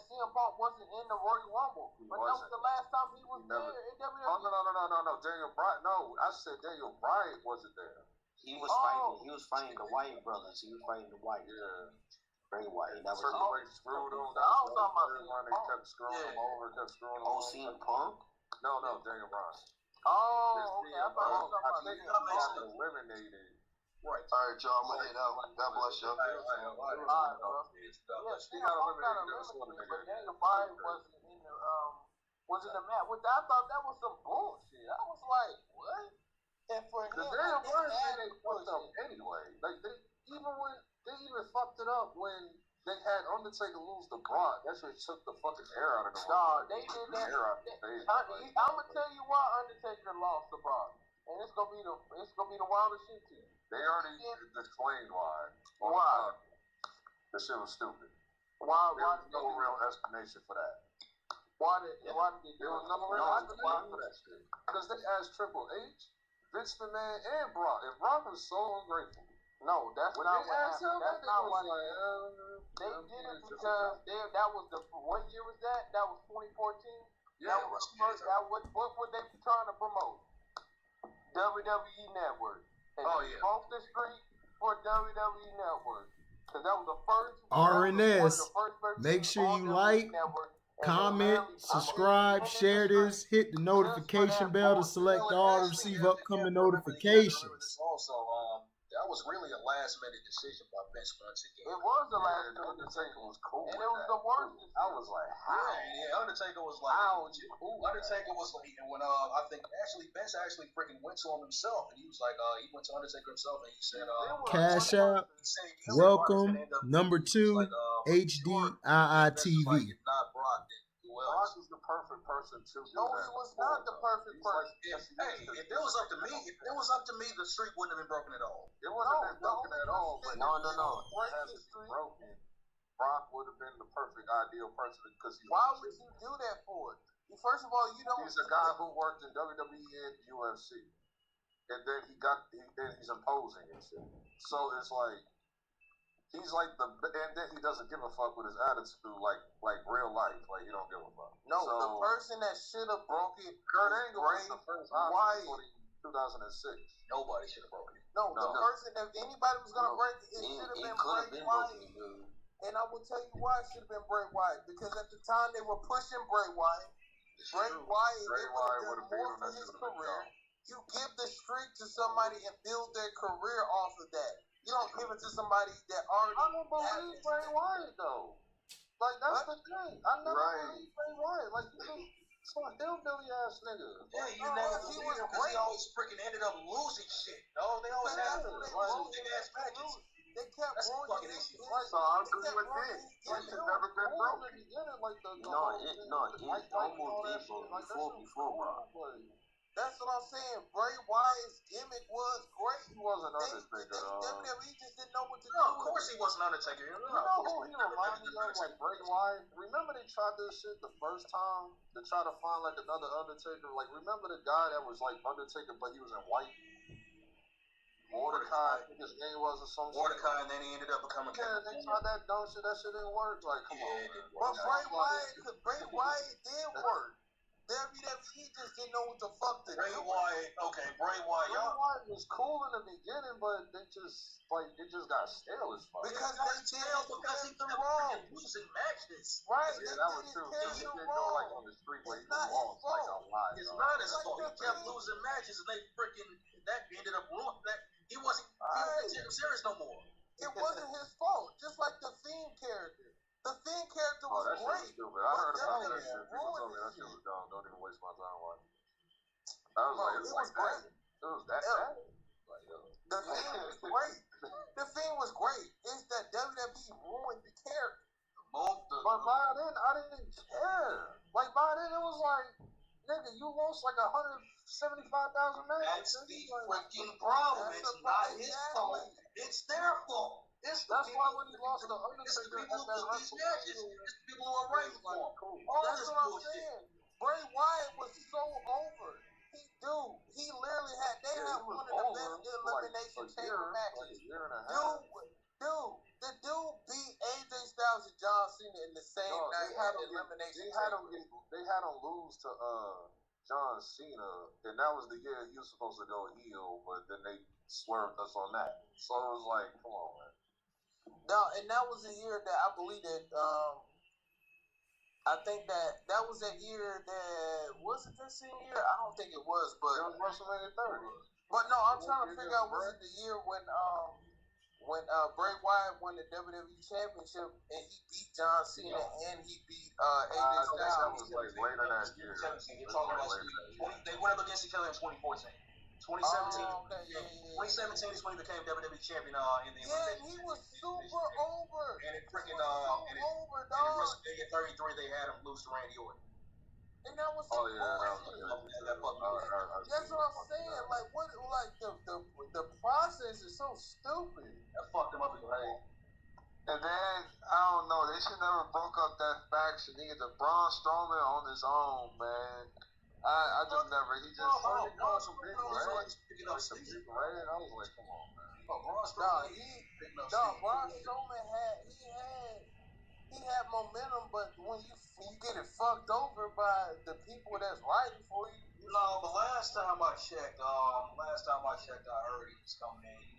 Speaker 5: CM Punk wasn't in the Royal Rumble, but that was the last time he was there in WWE.
Speaker 3: Oh no, Daniel Bryan. No, I said Daniel Bryan wasn't there.
Speaker 6: He was fighting. He was fighting the Wyatt brothers. He was fighting the Wyatt.
Speaker 3: Yeah.
Speaker 6: Bray Wyatt. That was
Speaker 3: Triple H screwed him. That was the one they kept screwing him over.
Speaker 6: CM Punk.
Speaker 3: No, Daniel Bryan.
Speaker 5: Oh, okay. I thought
Speaker 3: he got eliminated.
Speaker 4: Right.
Speaker 3: All right, y'all. I'm gonna head out. God bless y'all.
Speaker 5: He got eliminated, but Daniel Bryan wasn't in the match. I thought that was some bullshit. I was like, what? And for
Speaker 3: The
Speaker 5: him,
Speaker 3: damn
Speaker 5: like,
Speaker 3: Bryan
Speaker 5: they
Speaker 3: thing
Speaker 5: had
Speaker 3: they
Speaker 5: to
Speaker 3: fucked
Speaker 5: push
Speaker 3: up
Speaker 5: it.
Speaker 3: anyway. Like they even fucked it up when they had Undertaker lose to Brock. That shit took the fucking air out of the
Speaker 5: Nah, they did that.
Speaker 3: air out of the face.
Speaker 5: I'm gonna tell you why Undertaker lost to Brock, and it's gonna be the wildest shit to you.
Speaker 3: They already explained why.
Speaker 5: Why?
Speaker 3: This shit was stupid.
Speaker 5: Why?
Speaker 3: There was no real explanation for that.
Speaker 5: Why did they
Speaker 3: There was no real explanation for that shit. Because they asked Triple H, Vince McMahon, and Brock. And Brock was so ungrateful.
Speaker 5: No, that's
Speaker 3: When
Speaker 5: not
Speaker 3: they
Speaker 5: what
Speaker 3: asked
Speaker 5: happened.
Speaker 3: him,
Speaker 5: That's
Speaker 3: they
Speaker 5: not
Speaker 3: was
Speaker 5: what
Speaker 3: like,
Speaker 5: they did it because that was what year was that? That was 2014.
Speaker 3: yeah,
Speaker 5: That was first. That was what were they trying to promote? WWE Network. And they broke the streak for WWE Network because that was the first.
Speaker 1: RNS. Make sure you like, comment, subscribe, share this, hit the notification bell to select all to receive upcoming notifications.
Speaker 4: Also, that was really a last-minute decision by Vince once again.
Speaker 5: It was the last
Speaker 3: minute. Undertaker was cool.
Speaker 5: and it was the worst.
Speaker 3: I was like, how?
Speaker 4: Yeah, Undertaker was like, Undertaker was like, when I think Vince actually freaking went to him himself, and he was like, he went to Undertaker himself, and he said,
Speaker 1: Cash App, welcome, number 2, HDIITV.
Speaker 4: Not Brock, then who else?
Speaker 3: Brock was the perfect person to do
Speaker 5: No,
Speaker 3: that.
Speaker 5: he was not the perfect person.
Speaker 4: If it was up to me, the streak wouldn't have been broken at all.
Speaker 3: It wasn't been broken at all, but
Speaker 6: No.
Speaker 3: broken. Brock would have been the perfect ideal person because
Speaker 5: Why would you do that for? First of all, you don't.
Speaker 3: he's a guy who worked in WWE and UFC, and then he's imposing and shit. So it's like he's like and then he doesn't give a fuck with his attitude, like real life, like he don't give a fuck.
Speaker 5: No, the person that should have broke it,
Speaker 3: Kurt Angle was the first
Speaker 5: Wyatt.
Speaker 3: 2006.
Speaker 4: Nobody should have broken it.
Speaker 5: No, the person that if anybody was gonna break it, it should have been Bray Wyatt. And I will tell you why it should have been Bray Wyatt. Because at the time they were pushing Bray Wyatt. Bray Wyatt would have done more for his career. You give the streak to somebody and build their career off of that. You don't give it to somebody that already.
Speaker 3: I don't believe Bray Wyatt though. Like that's the thing. I never believe Bray Wyatt. Like some hillbilly ass nigga.
Speaker 4: Yeah, you never believe him because he always freaking ended up losing shit. No, they always have losing ass matches.
Speaker 5: They kept
Speaker 4: fucking
Speaker 5: issue.
Speaker 3: So I agree with Nick. It's never been broken.
Speaker 6: It almost did before Brock.
Speaker 5: That's what I'm saying. Bray Wyatt's gimmick was great.
Speaker 3: He wasn't Undertaker.
Speaker 5: WWE just didn't know what to do.
Speaker 4: No, of course he wasn't Undertaker.
Speaker 3: You know who he reminded me of? Like Bray Wyatt. Remember they tried this shit the first time to try to find like another Undertaker? Like remember the guy that was like Undertaker but he was in white? Mordecai, I think his name was or something.
Speaker 4: Mordecai, and then he ended up becoming.
Speaker 3: Yeah, they tried that dumb shit. That shit didn't work. Like, come on, man.
Speaker 5: But Bray Wyatt did work. WWE just didn't know what the fuck to do.
Speaker 4: Bray Wyatt
Speaker 3: Bray Wyatt was cool in the beginning, but it just got stale as fuck.
Speaker 5: Because they did
Speaker 4: because he kept wrong losing matches.
Speaker 5: Right?
Speaker 3: Yeah, that was true. He didn't go like on the street where he lost like a lot.
Speaker 4: It's not his fault. He kept losing matches, and they freaking that ended up ruining that. He wasn't serious no more.
Speaker 5: It wasn't his fault. Just like the Fiend character. The Fiend character was
Speaker 3: that
Speaker 5: great.
Speaker 3: Shit was stupid. I heard about that shit. People told me that shit was dumb. Don't even waste my time watching. I was like, it was great. It was that bad.
Speaker 5: The Fiend was great. The Fiend was great. It's that WWE ruined the character.
Speaker 3: But by then, I didn't care. Like by then, it was like, nigga, you lost like 175,000 matches.
Speaker 4: That's the freaking problem. It's not his fault. It's their fault.
Speaker 3: That's why when he lost the Undertaker at that
Speaker 4: WrestleMania, it's the people who are right for him.
Speaker 5: That's what I'm saying. Bray Wyatt was so over. He literally had. They had one of the best elimination chamber matches. The dude beat AJ Styles and John Cena in the same night at elimination.
Speaker 3: They had him lose to John Cena, and that was the year he was supposed to go heel, but then they swerved us on that. So it was like, come on, man.
Speaker 5: No, and that was the year that I believe that I think that was that year that was it that same year? I don't think it was, but
Speaker 3: it was WrestleMania 30.
Speaker 5: But no, I'm trying to figure out was it the year when Bray Wyatt won the WWE Championship and he beat John Cena and he beat AJ Styles.
Speaker 3: That was like later that year.
Speaker 4: You're talking about they went up against each other in 2014. 2017.
Speaker 5: Oh, okay, yeah.
Speaker 4: 2017 is when he became WWE champion in the
Speaker 5: Yeah, he was super over.
Speaker 4: And it freaking
Speaker 5: over,
Speaker 4: and
Speaker 5: dog.
Speaker 4: WrestleMania 33 they had him lose to Randy Orton.
Speaker 5: And that was some bullshit.
Speaker 4: That fucked me up.
Speaker 5: That's what I'm saying. Like what? Like the process is so stupid.
Speaker 4: That fucked him up in the whole.
Speaker 2: And then I don't know. They should never broke up that faction either. Braun Strowman on his own, man. I just never. He just
Speaker 4: some big picking up some shit.
Speaker 2: I was like, come on, man.
Speaker 4: Braun Strowman,
Speaker 5: Braun Strowman had momentum, but when you get it fucked over by the people that's writing for you.
Speaker 4: No, but last time I checked, I heard he was coming in,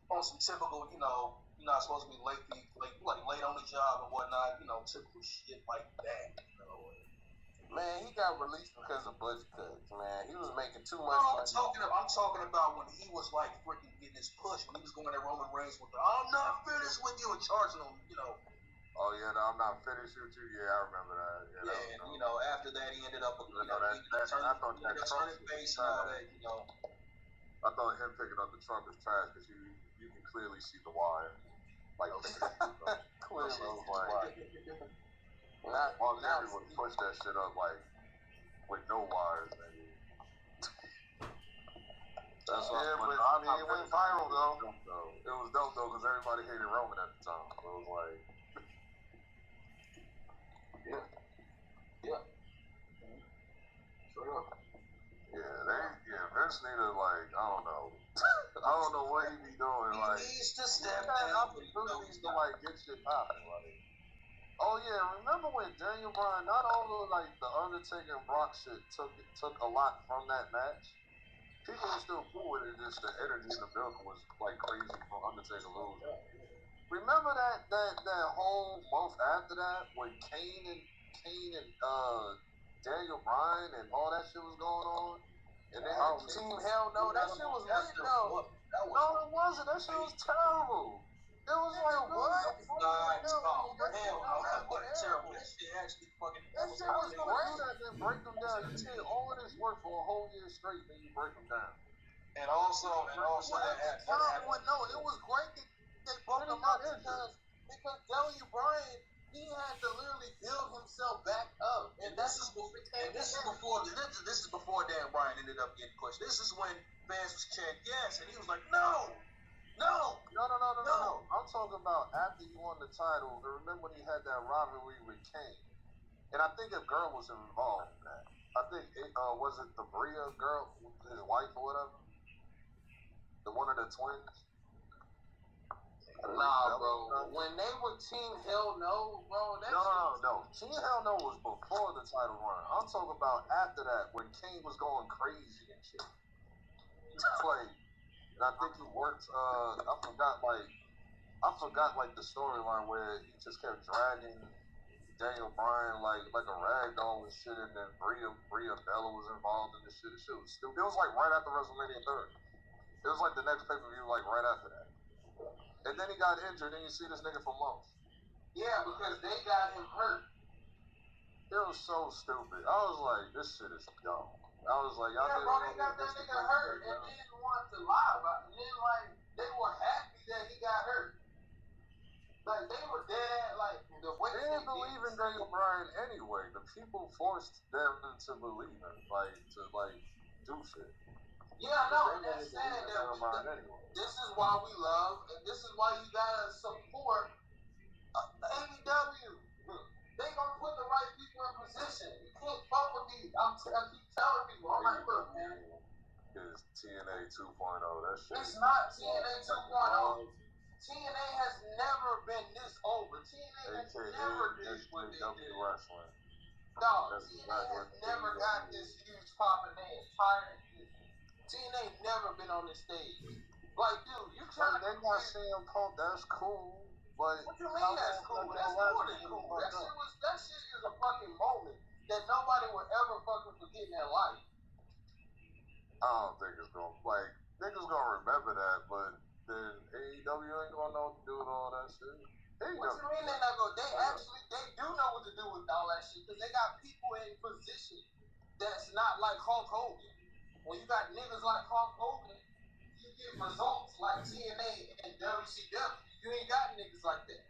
Speaker 4: on some typical, you're not supposed to be late on the job and whatnot, typical shit like that.
Speaker 5: Man, he got released because of budget cuts. Man, he was making too much
Speaker 4: money.
Speaker 5: I'm
Speaker 4: talking about when he was like freaking getting his push when he was going at Roman Reigns with the "I'm not finished with you" and charging him,
Speaker 3: Oh yeah, no, I'm not finished with you. Yeah, I remember that.
Speaker 4: Yeah, and after that he ended up,
Speaker 3: I thought
Speaker 4: turning face and all that,
Speaker 3: I thought him picking up the trunk was trash because you can clearly see the wire. Like
Speaker 5: clearly,
Speaker 3: Mark Henry would push that shit up like with no wires, maybe. That's
Speaker 2: but I mean, it went viral though.
Speaker 3: It was dope though because everybody hated Roman at the time. So it was like,
Speaker 4: yeah.
Speaker 3: Vince needed like I don't know. I don't know what he be doing. Like
Speaker 4: he needs to step
Speaker 3: down. He needs to like get shit popping. Like.
Speaker 2: Oh yeah, remember when Daniel Bryan, not only like the Undertaker and Brock shit took a lot from that match, people were still cool with it, just the energy in the building was like crazy from Undertaker losing. Remember that whole month after that when Kane and Daniel Bryan and all that shit was going on? And then
Speaker 5: Team Hell No, that shit was lit though.
Speaker 2: No, it wasn't. That shit was terrible. It was like what?
Speaker 4: Hell no, that wasn't terrible. That shit actually fucking.
Speaker 5: That shit was great.
Speaker 2: Then break them down. You did all of this work for a whole year straight, then you break them down.
Speaker 4: And also that
Speaker 5: no, it was great that they broke them up because Daniel Bryan, he had to literally build himself back up, and this is before Dan Bryan ended up getting pushed. This is when fans was chanting yes, and he was like, no.
Speaker 2: No. I'm talking about after he won the title. Remember when he had that rivalry with Kane? And I think a girl was involved in that. I think was it the Bria girl, his wife or whatever? One of the twins?
Speaker 5: Nah, bro. When they were Team Hell No, bro.
Speaker 2: No. Team Hell No was before the title run. I'm talking about after that when Kane was going crazy and shit. Like, and I think he worked. I forgot the storyline where he just kept dragging Daniel Bryan like a rag doll and shit, and then Bria Bella was involved in this shit. This shit was stupid. It was like right after WrestleMania 30. It was like the next pay-per-view, like right after that. And then he got injured, and you see this nigga for months.
Speaker 5: Yeah, because they got him hurt.
Speaker 2: It was so stupid. I was like, this shit is dumb. I was like, y'all
Speaker 5: bro, they got that nigga hurt and didn't want to lie about it. And then, like, they were happy that he got hurt. Like, they were dead, like, the way
Speaker 2: they didn't believe in Daniel Bryan anyway. The people forced them to believe him, to do shit.
Speaker 5: Yeah, I know. And that's sad that this is why we love, and this is why you gotta support AEW. They gonna put the right people in position. You can't fuck with these. I keep telling people, I'm like, look, man.
Speaker 3: It's TNA 2.0. That shit.
Speaker 5: It's not TNA 2.0. TNA has never been this over. TNA has never did what they did.
Speaker 3: Wrestling.
Speaker 5: No, TNA has never got this huge pop in their entire existence. TNA never been on this stage. Like, dude, you trying
Speaker 2: to got CM Punk, that's cool. But
Speaker 5: what you mean that's cool? That's more than cool. That shit is a fucking moment that nobody will ever fucking forget in their life.
Speaker 3: I don't think it's gonna niggas gonna remember that, but then AEW ain't gonna know what to do with all that shit.
Speaker 5: What you mean they not gonna? They do know what to do with all that shit because they got people in position that's not like Hulk Hogan. when you got niggas like Hulk Hogan, you get results like TNA and WCW. You ain't got niggas like that.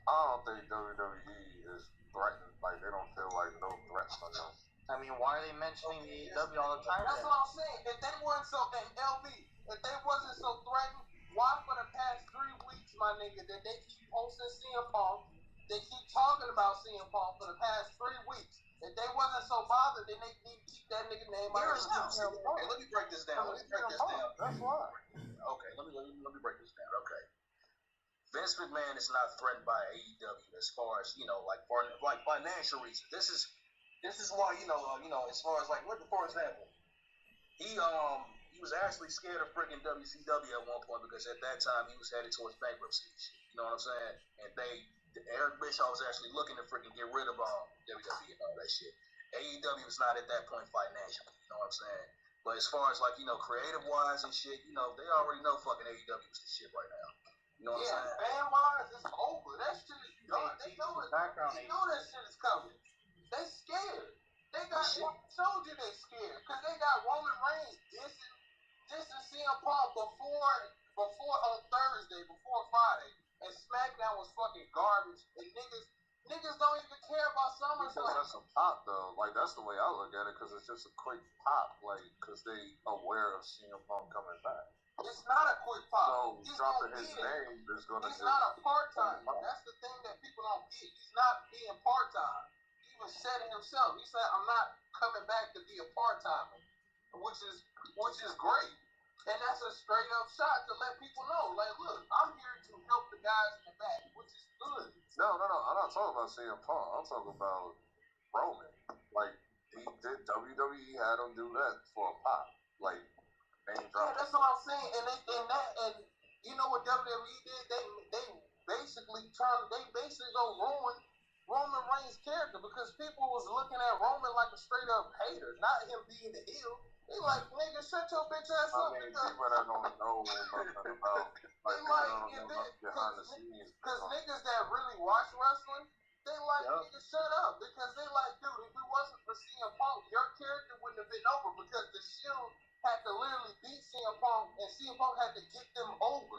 Speaker 3: I don't think WWE is threatened. Like, they don't feel like no threats on them.
Speaker 7: I mean, why are they mentioning the AEW all the time?
Speaker 5: That's what I'm saying. If they weren't so, and LB, if they wasn't so threatened, why for the past 3 weeks, my nigga, that they keep posting CM Punk, they keep talking about CM Punk for the past 3 weeks. If they wasn't so bothered, then they need to keep that nigga name out of the
Speaker 4: Okay, let me break this down.
Speaker 5: That's why.
Speaker 4: Okay, let me break this down. Okay. Vince McMahon is not threatened by AEW as far as, like financial reasons. This is why, as far as like, for example, he was actually scared of freaking WCW at one point because at that time he was headed towards bankruptcy. You know what I'm saying? And Eric Bischoff was actually looking to freaking get rid of WWE and all that shit. AEW was not at that point financially. You know what I'm saying? But as far as like, creative wise and shit, they already know fucking AEW is the shit right now. You know what I'm saying?
Speaker 5: Fan wise, it's over. That shit is done. They know it. They know that shit is coming. They scared. They got told you they scared because they got Roman Reigns dissing CM Punk before on Thursday, before Friday, and SmackDown was fucking garbage. And niggas don't even care about SummerSlam.
Speaker 3: Because that's a pop though. Like, that's the way I look at it. Because it's just a quick pop. Like, because they aware of CM Punk coming back.
Speaker 5: It's not a quick pop.
Speaker 3: So dropping his name is gonna.
Speaker 5: He's not a part-time. That's the thing that people don't get. He's not being part-time. He even said it himself. He said, "I'm not coming back to be a part-timer," which is great. And that's a straight up shot to let people know, like, look, I'm here to help the guys in the back, which is good.
Speaker 3: No. I'm not talking about CM Punk. I'm talking about Roman. Like, WWE had him do that for a pop. Like.
Speaker 5: Yeah, that's what I'm saying, and you know what WWE did? They basically gonna ruin Roman Reigns' character because people was looking at Roman like a straight up hater, not him being the heel. They like, nigga, shut your bitch ass up.
Speaker 3: I mean, people that don't know nothing about behind the scenes.
Speaker 5: Because niggas that really watch wrestling, they like, nigga, shut up, because they like, dude, if it wasn't for CM Punk, your character wouldn't have been over because the Shield had to literally beat CM Punk, and CM Punk had to get them over.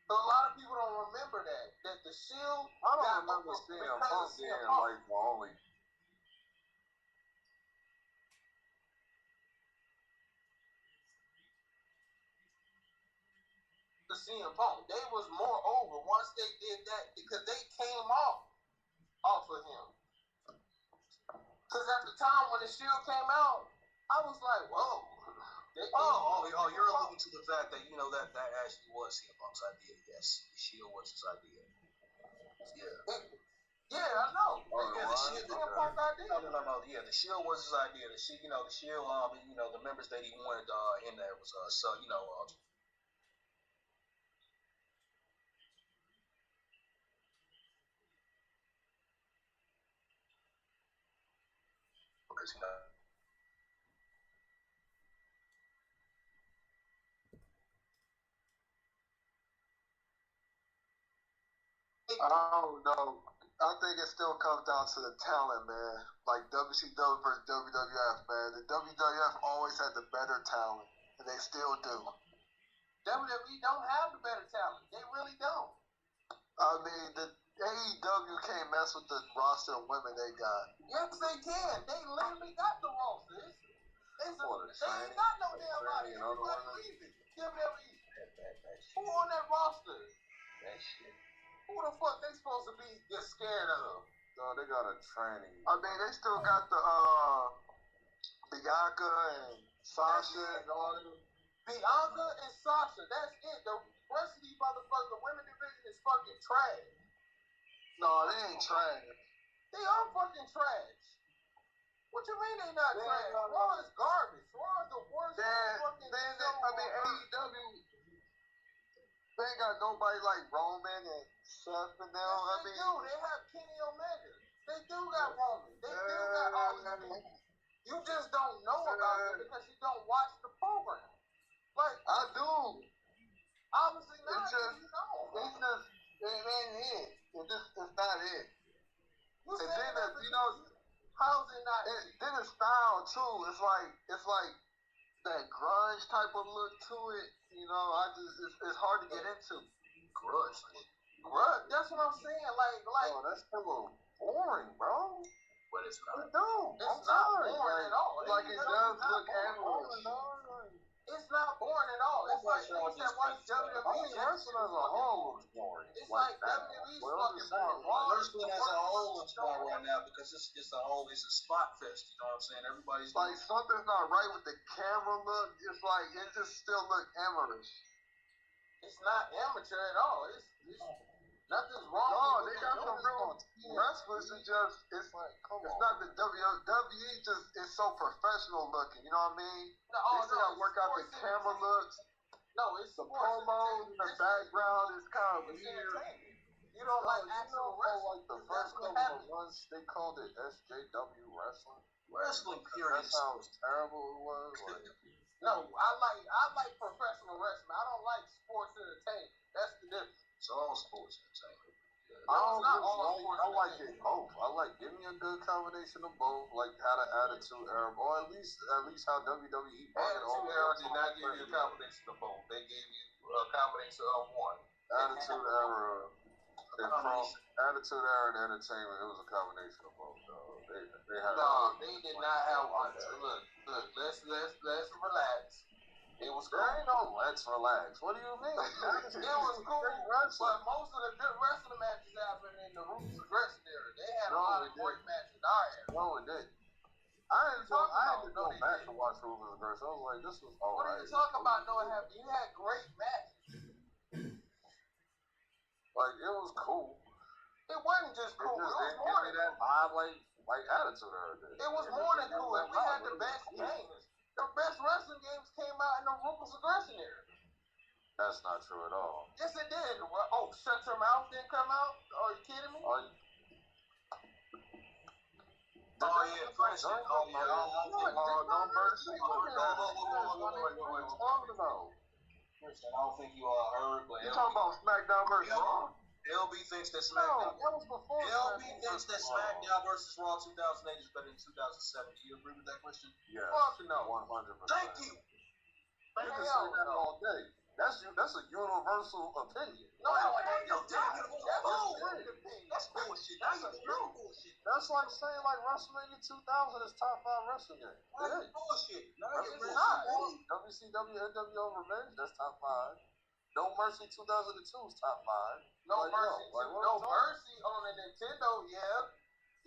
Speaker 5: So a lot of people don't remember that the Shield.
Speaker 3: I don't remember CM Punk being like the only.
Speaker 5: The CM Punk, they was more over once they did that because they came off of him. Because at the time when the Shield came out, I was like, whoa.
Speaker 4: You're alluding to the fact that, that actually was CM Punk's idea. Yes, the Shield was his idea.
Speaker 5: Yeah, I know.
Speaker 4: The Shield,
Speaker 5: CM Punk's idea.
Speaker 4: No. Yeah, the Shield was his idea. The Shield, the members that he wanted in there was, because
Speaker 3: I don't know. I think it still comes down to the talent, man. Like WCW versus WWF, man. The WWF always had the better talent, and they still do.
Speaker 5: WWE don't have the better talent. They really don't.
Speaker 3: I mean, the AEW can't mess with the roster of women they got.
Speaker 5: Yes, they can. They literally got the roster. They ain't got no damn body. Everybody leaving. WWE. Who on that roster?
Speaker 4: that shit.
Speaker 5: Who the fuck they supposed to be get scared of?
Speaker 3: No, they got a tranny. I mean, they still got the Bianca and Sasha and all them.
Speaker 5: Bianca and Sasha, that's it. The rest of these motherfuckers, the women division is fucking trash.
Speaker 3: No, they ain't trash.
Speaker 5: They are fucking trash. What you mean they not trash? Raw is garbage. Raw is the worst fucking show.
Speaker 3: I mean, AEW, they ain't got nobody like Roman and Seth and them.
Speaker 5: Yes, they do. They have Kenny Omega. They do got Roman. They do got all these people. You just don't know about them because you don't watch the program. Like,
Speaker 3: I do.
Speaker 5: Obviously not.
Speaker 3: It's just,
Speaker 5: you know.
Speaker 3: it ain't it. It's not it.
Speaker 5: You
Speaker 3: and
Speaker 5: then, How's it not?
Speaker 3: Then his style too. It's like that grunge type of look to it. You know, it's hard to get into.
Speaker 4: Grudge.
Speaker 5: That's what I'm saying. Like.
Speaker 3: Oh, that's a little boring, bro.
Speaker 4: But it's not.
Speaker 5: It's not boring at all.
Speaker 3: Like it does look amorous.
Speaker 5: It's not boring at all. It's like that watch WWE.
Speaker 3: Wrestling as a whole looks boring.
Speaker 5: It's like WWE's fucking boring.
Speaker 4: Wrestling as a whole looks boring right now because it's a spot fest. You know what I'm saying? Everybody's
Speaker 3: like something's not right with the camera look. It's like it just still look amateurish.
Speaker 5: It's not amateur at all. It's nothing's wrong.
Speaker 3: No, they got some real wrestlers. It's not the WWE. Just is so professional looking. You know what I mean? They still got to work out the camera looks.
Speaker 5: No, it's
Speaker 3: the promos in the background is kind of weird.
Speaker 5: You don't like actual wrestling.
Speaker 3: Like the first couple of months, they called it SJW wrestling.
Speaker 4: Wrestling, period.
Speaker 3: That's how terrible it was. Like,
Speaker 5: no, I like professional wrestling. I don't like sports entertainment. That's the difference.
Speaker 4: It's all sports entertainment.
Speaker 3: I like it both. I like give me a good combination of both, like how the Attitude Era, or at least how WWE
Speaker 5: Attitude Era did not give you a combination of both. They gave you a combination of one.
Speaker 3: Attitude Era and Entertainment, it was a combination of both. They had
Speaker 5: they did not have one. Look, let's relax. It was cool.
Speaker 3: There ain't no let's relax. What do you mean?
Speaker 5: It was cool, but most of the good wrestling matches happened in the Ruthless Aggression era. They had a lot of great matches.
Speaker 3: No, it didn't. I had to go back to watch Ruthless Aggression. I was like, this was alright.
Speaker 5: What are you talking about? No, it happened. You had great matches.
Speaker 3: Like, it was cool.
Speaker 5: It wasn't just cool. It was more than
Speaker 3: that vibe like Attitude Era did.
Speaker 5: It was more than cool. And we had the best games. The best wrestling games came out in the Ruthless Aggression era.
Speaker 3: That's not true at all.
Speaker 5: Yes, it did. Oh, Shut Your Mouth didn't come out? Are you kidding me?
Speaker 4: Friendship.
Speaker 3: No Mercy.
Speaker 4: Wait. I don't think you all heard, but
Speaker 3: you talking about SmackDown versus Raw?
Speaker 4: LB thinks that SmackDown.
Speaker 3: No, that was before.
Speaker 4: LB thinks that SmackDown versus Raw 2008 is better than 2007. Do you agree with that, Christian?
Speaker 3: Yeah.
Speaker 5: Fuck no.
Speaker 3: 100%.
Speaker 4: Thank you.
Speaker 3: You can say that all day. That's a universal opinion.
Speaker 4: That's bullshit. That's bullshit.
Speaker 3: That's like saying like WrestleMania 2000 is top 5 wrestling game.
Speaker 4: That's bullshit.
Speaker 5: No, it's not.
Speaker 3: WCW NWO Revenge, that's top 5. No Mercy 2002 is top 5.
Speaker 5: No Mercy on the Nintendo, yeah.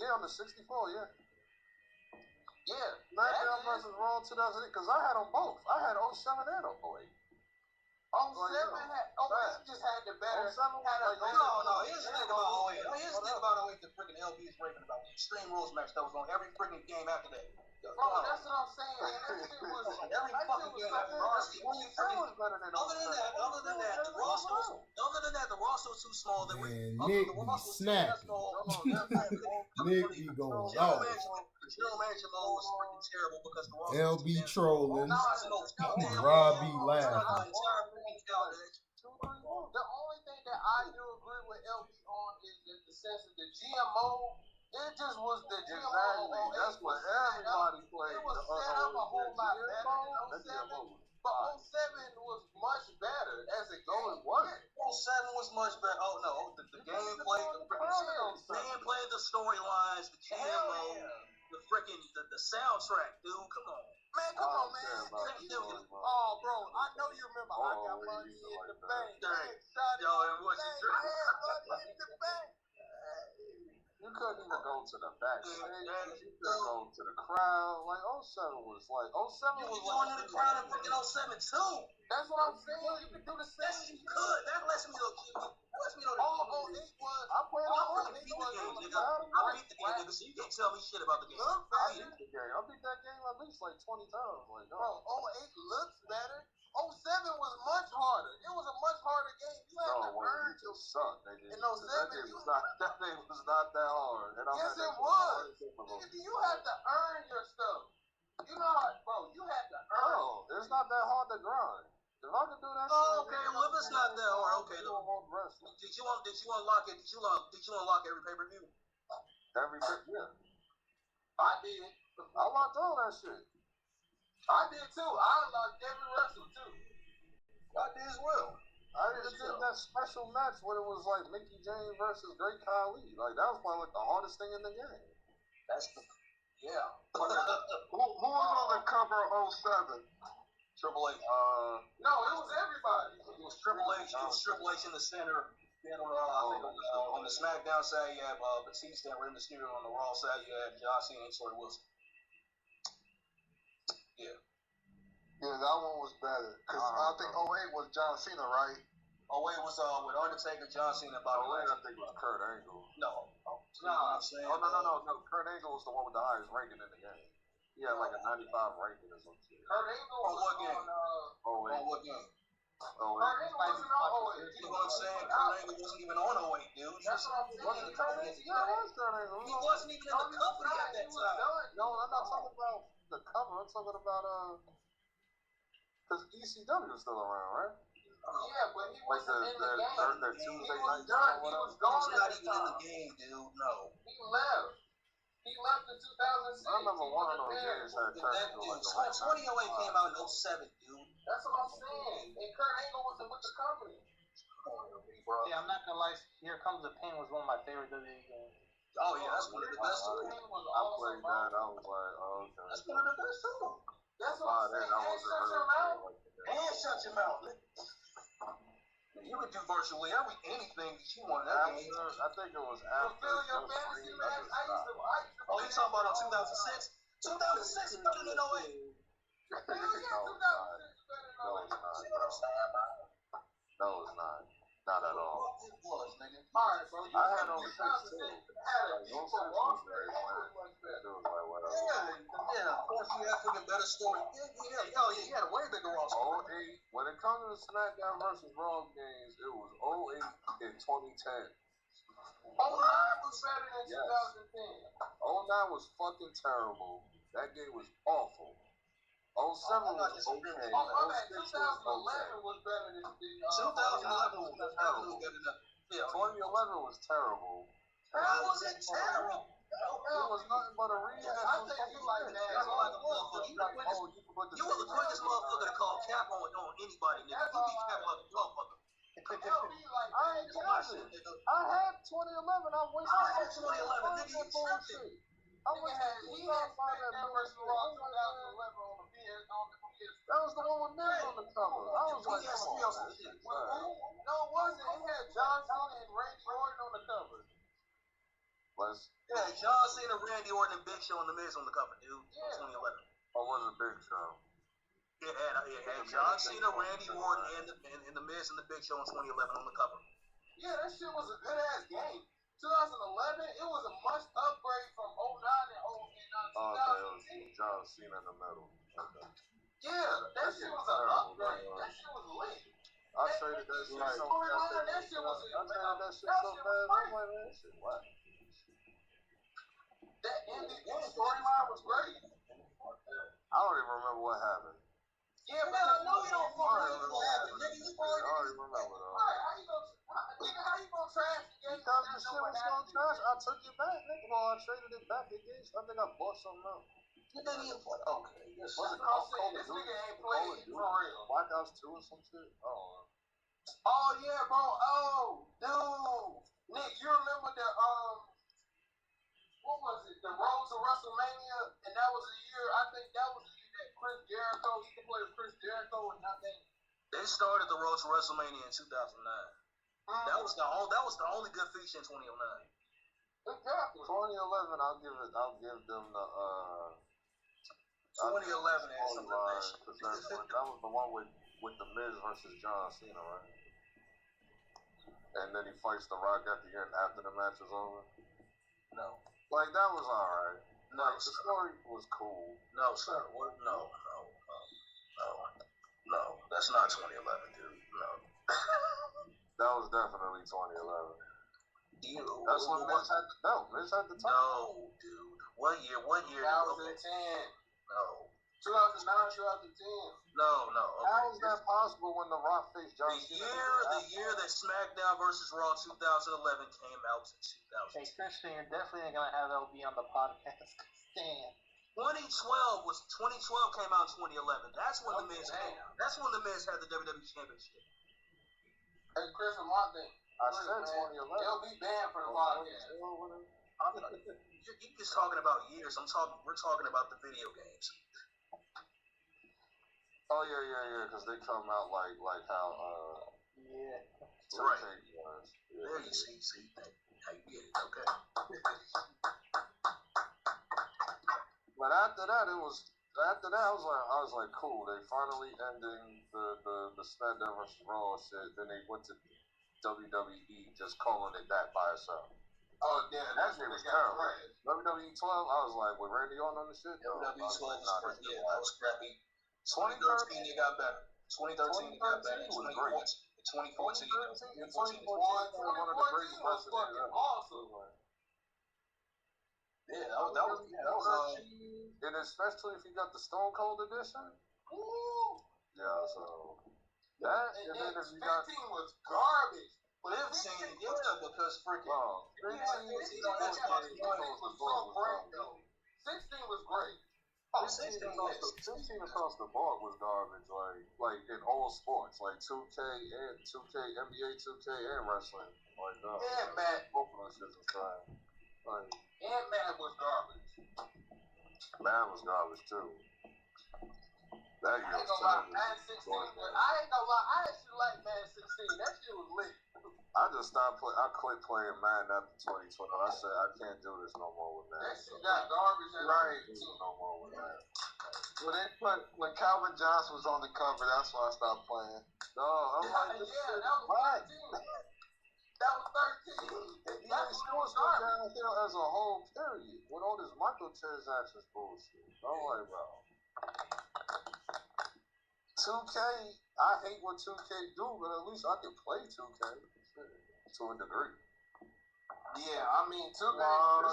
Speaker 3: Yeah, on the 64, yeah.
Speaker 5: Yeah.
Speaker 3: SmackDown versus Raw 2008, because I had them both. I had 07 and 08.
Speaker 5: 07 just had the better.
Speaker 3: 07
Speaker 4: No, here's the thing about 08. Here's the thing about 08 that freaking LB is raving about. The Extreme Rules match that was on every freaking game after that.
Speaker 5: Bro, that's what I'm saying. That shit was
Speaker 4: every fucking game after that. Other than that, the roster was too small. That
Speaker 1: Nick be snapping. Nick be going off.
Speaker 4: The general manager mode was freaking terrible because the roster
Speaker 1: LB trolling.
Speaker 4: Rob
Speaker 1: Robbie laughing.
Speaker 5: The only thing that I do agree with LB on is in the sense of the GMO. It just was the GMO.
Speaker 3: Exactly. That's what everybody played.
Speaker 5: It was set up a whole lot better than 07. But 07 was much better as a game.
Speaker 3: No, it wasn't.
Speaker 4: 07 was much better. Oh no, the gameplay, the storylines, the GMO, the freaking the soundtrack, dude. Come on.
Speaker 5: Man, come on, man. Oh, bro, I know you remember I got money in the bank.
Speaker 4: Yo, and what's your
Speaker 5: money in the bank?
Speaker 3: You couldn't even go to the backstage. You couldn't go to the crowd. Like 07 was like 07 was
Speaker 4: going to the crowd and freaking 07 too.
Speaker 5: That's what I'm saying. You could do the same.
Speaker 4: Yes, you could. That lets me know.
Speaker 5: All 08 was.
Speaker 3: I played
Speaker 4: I beat the game, nigga. I beat the game, nigga. So you can't tell me shit about the game.
Speaker 3: I beat the game. I beat that game at least like 20 times. Like, no.
Speaker 5: Bro, 08 looks better. 07 was much harder. It was a much harder game. You had to earn your
Speaker 3: suck. In 07,
Speaker 5: that
Speaker 3: game was not that hard. And
Speaker 5: yes, it was. You had to earn your stuff. You know how, bro, you had to earn.
Speaker 3: No, it's not that hard to grind. If I could do that
Speaker 4: okay, well if it's not that hard, okay. Did you unlock it? Did you unlock every pay-per-view?
Speaker 3: Every pay-per-view.
Speaker 2: I did.
Speaker 3: I locked all that shit.
Speaker 2: I did too. I unlocked every wrestler too. I did as well.
Speaker 3: I just did that special match when it was like Mickey James versus Great Khali. Like that was probably like the hardest thing in the game.
Speaker 2: That's the yeah.
Speaker 3: Who was on the cover of 07?
Speaker 4: Triple H.
Speaker 2: No, it was everybody.
Speaker 4: It was Triple H. It was Triple H in the center. Then on the SmackDown side, you have Batista and Rey Mysterio. On the Raw side, you have John Cena and Troy Wilson.
Speaker 3: Yeah, that one was better. Because I think 08 was John Cena, right?
Speaker 4: 08 was with Undertaker, John Cena, Bobby Lashley.
Speaker 3: I think it was Kurt Angle.
Speaker 4: No.
Speaker 3: No. Kurt Angle was the one with the highest ranking in the game. He had like a 95 ranking or something.
Speaker 2: Kurt Angle
Speaker 4: on what game?
Speaker 3: On
Speaker 4: what game?
Speaker 2: Kurt Angle wasn't on 08.
Speaker 4: You know what I'm saying? Kurt Angle wasn't even on 08, dude.
Speaker 2: That's what I'm saying.
Speaker 3: Kurt Angle.
Speaker 4: He wasn't even in the company at that time.
Speaker 3: No, I'm not talking about the cover. I'm talking about because ECW was still around, right?
Speaker 2: Yeah, but he wasn't in the game.
Speaker 3: Their Tuesday night
Speaker 2: show. He was gone.
Speaker 4: He's not even in the game, dude. No.
Speaker 2: He left. He left in 2006.
Speaker 3: I remember one of those games that turned into like
Speaker 4: 2008 came out in 07, dude.
Speaker 2: That's what I'm saying. And Kurt Angle wasn't with the company.
Speaker 7: Yeah, I'm not gonna lie. Here Comes the Pain was one of my favorite WWE games.
Speaker 4: Oh yeah, that's one of the best.
Speaker 3: I played that. I was like, oh, okay.
Speaker 4: That's one of the best too.
Speaker 2: That's what I'm saying. And shut your mouth.
Speaker 4: And shut your mouth. You could do virtually anything that you want in that game.
Speaker 3: I think it was after.
Speaker 2: Fulfill your fantasy match. I used to.
Speaker 4: Oh, you talking about 2006? 2006 better than 08.
Speaker 2: Hell yeah, 2006 better than 08.
Speaker 4: See what I'm saying, bro?
Speaker 3: No, it's not. Not at all.
Speaker 4: It was, nigga.
Speaker 2: Alright, bro.
Speaker 3: I had 06 too.
Speaker 2: Had a deeper roster.
Speaker 4: Yeah, of course you have fucking better story. Yeah, you had a way bigger roster.
Speaker 3: 08. When it comes to the SmackDown versus Raw games, it was 08 and 2010.
Speaker 2: 09 was better than 2010.
Speaker 3: 09 was fucking terrible. That game was awful. 07 was okay.
Speaker 2: 2011 was better than
Speaker 4: 2011 was terrible. Yeah,
Speaker 3: 2011 was terrible.
Speaker 4: How was it terrible?
Speaker 3: It was nothing but a rehash.
Speaker 2: I think you like that.
Speaker 4: You were the quickest motherfucker to call cap on anybody, nigga. You beat cap like a motherfucker.
Speaker 3: I had 2011. I wasted
Speaker 4: 2011, nigga. You tripping.
Speaker 2: He had SmackDown versus Raw 2011 on the PS.
Speaker 3: That was the one with Miz on the cover. I was like,
Speaker 2: no, it wasn't. It had John Cena and Randy Orton on the cover.
Speaker 4: Yeah, John Cena, Randy Orton, and Big Show and The Miz on the cover, dude.
Speaker 2: Yeah.
Speaker 4: 2011.
Speaker 3: Or was it Big Show?
Speaker 4: It had John Cena, Randy Orton, and The Miz and the Big Show in 2011 on the cover.
Speaker 2: Yeah, that shit was a good ass game. 2011, it was a much upgrade from 09 and 2010.
Speaker 3: John Cena in the middle. Okay.
Speaker 2: Yeah, that shit was an upgrade. That shit was lit.
Speaker 3: I traded that shit so fast.
Speaker 2: That shit was
Speaker 3: I traded that shit so fast. I'm like, man, shit, what?
Speaker 2: That ending storyline was great.
Speaker 3: I don't even remember what happened.
Speaker 2: Yeah,
Speaker 4: man, I know you don't remember what happened, nigga. You
Speaker 3: I don't even remember though.
Speaker 2: How you gonna trash the game?
Speaker 3: Because the shit was so trash, I took it back, nigga. Well, I traded it back again. I think I bought something else.
Speaker 4: You didn't even play. Okay.
Speaker 3: Was it called Call of
Speaker 2: This
Speaker 3: Duty?
Speaker 2: nigga ain't played for real.
Speaker 3: Black Ops 2 or some shit? Oh.
Speaker 2: Oh yeah, bro. Oh, dude. Nick, you remember the what was it? The Road to WrestleMania, and that was the year. I think that was the year that Chris Jericho. He could play with Chris Jericho, and I think
Speaker 4: they started the Road to WrestleMania in 2009. That was the only good feature in 2009.
Speaker 2: Exactly.
Speaker 3: 2011, I'll give them the
Speaker 4: 2011 had something
Speaker 3: that was the one with the Miz versus John Cena, right? And then he fights The Rock at the end after the match is over.
Speaker 4: No.
Speaker 3: Like that was alright.
Speaker 4: No,
Speaker 3: like, the story was cool.
Speaker 4: No, sir. What? No. That's not 2011, dude. No.
Speaker 3: That was definitely 2011. That's when Miz had the belt. Miz had the title.
Speaker 4: No, dude. What year?
Speaker 2: 2010.
Speaker 4: No.
Speaker 5: 2009, 2010.
Speaker 2: No. Okay.
Speaker 3: How is that possible when The Rock faced John Cena?
Speaker 2: The year that SmackDown versus Raw 2011 came out in 2000.
Speaker 7: Hey, Christian, you're definitely gonna have LB on the podcast. Damn.
Speaker 2: 2012 came out in 2011. That's when the Miz came out. That's when the Miz had the WWE Championship.
Speaker 5: Hey, Chris, one thing.
Speaker 3: I said 2011.
Speaker 5: They'll be banned for the podcast.
Speaker 2: You're just talking about years. We're talking about the video games.
Speaker 3: Oh yeah, because they come out like how
Speaker 7: Yeah.
Speaker 2: Right.
Speaker 3: Was.
Speaker 2: There you see, how you get it, okay.
Speaker 3: But after that, I was like, cool. They finally ending the SmackDown vs. Raw shit. Then they went to WWE, just calling it that by itself.
Speaker 5: Oh yeah,
Speaker 3: That shit was terrible. WWE 12, I was like, with Randy Orton on the shit.
Speaker 2: WWE 12 that was crappy. 2013 it got better. 2013 it got better. 2014
Speaker 5: was fucking awesome.
Speaker 2: Yeah, that was
Speaker 3: and especially if you got the Stone Cold edition.
Speaker 5: Ooh.
Speaker 3: Yeah, so that and then if you
Speaker 5: 15
Speaker 3: got
Speaker 5: was garbage.
Speaker 2: But 15, because freaking
Speaker 5: 15 was so great though. 16 was great.
Speaker 3: 16 across the board was garbage, like in all sports, like 2K, NBA 2K, and wrestling. Like,
Speaker 5: and Matt.
Speaker 3: Both of those shits was trash. Like,
Speaker 5: and Matt was garbage.
Speaker 3: Matt was garbage too. That
Speaker 5: I ain't gonna lie, Madden 16. I ain't gonna lie, I actually like Madden 16. That shit was lit.
Speaker 3: I just stopped playing. I quit playing Madden after 2012. I said I can't do this no more with Madden.
Speaker 5: That shit got garbage.
Speaker 3: Right. No more with Madden.
Speaker 5: When Calvin Johnson was on the cover, that's why I stopped playing.
Speaker 3: No, I'm like,
Speaker 5: that was 13. That was 13.
Speaker 3: That's sports downhill as a whole, period. With all this microtransactions bullshit. Don't worry about it. 2K, I hate what 2K do, but at least I can play 2K to a degree.
Speaker 5: Yeah, I mean, 2K,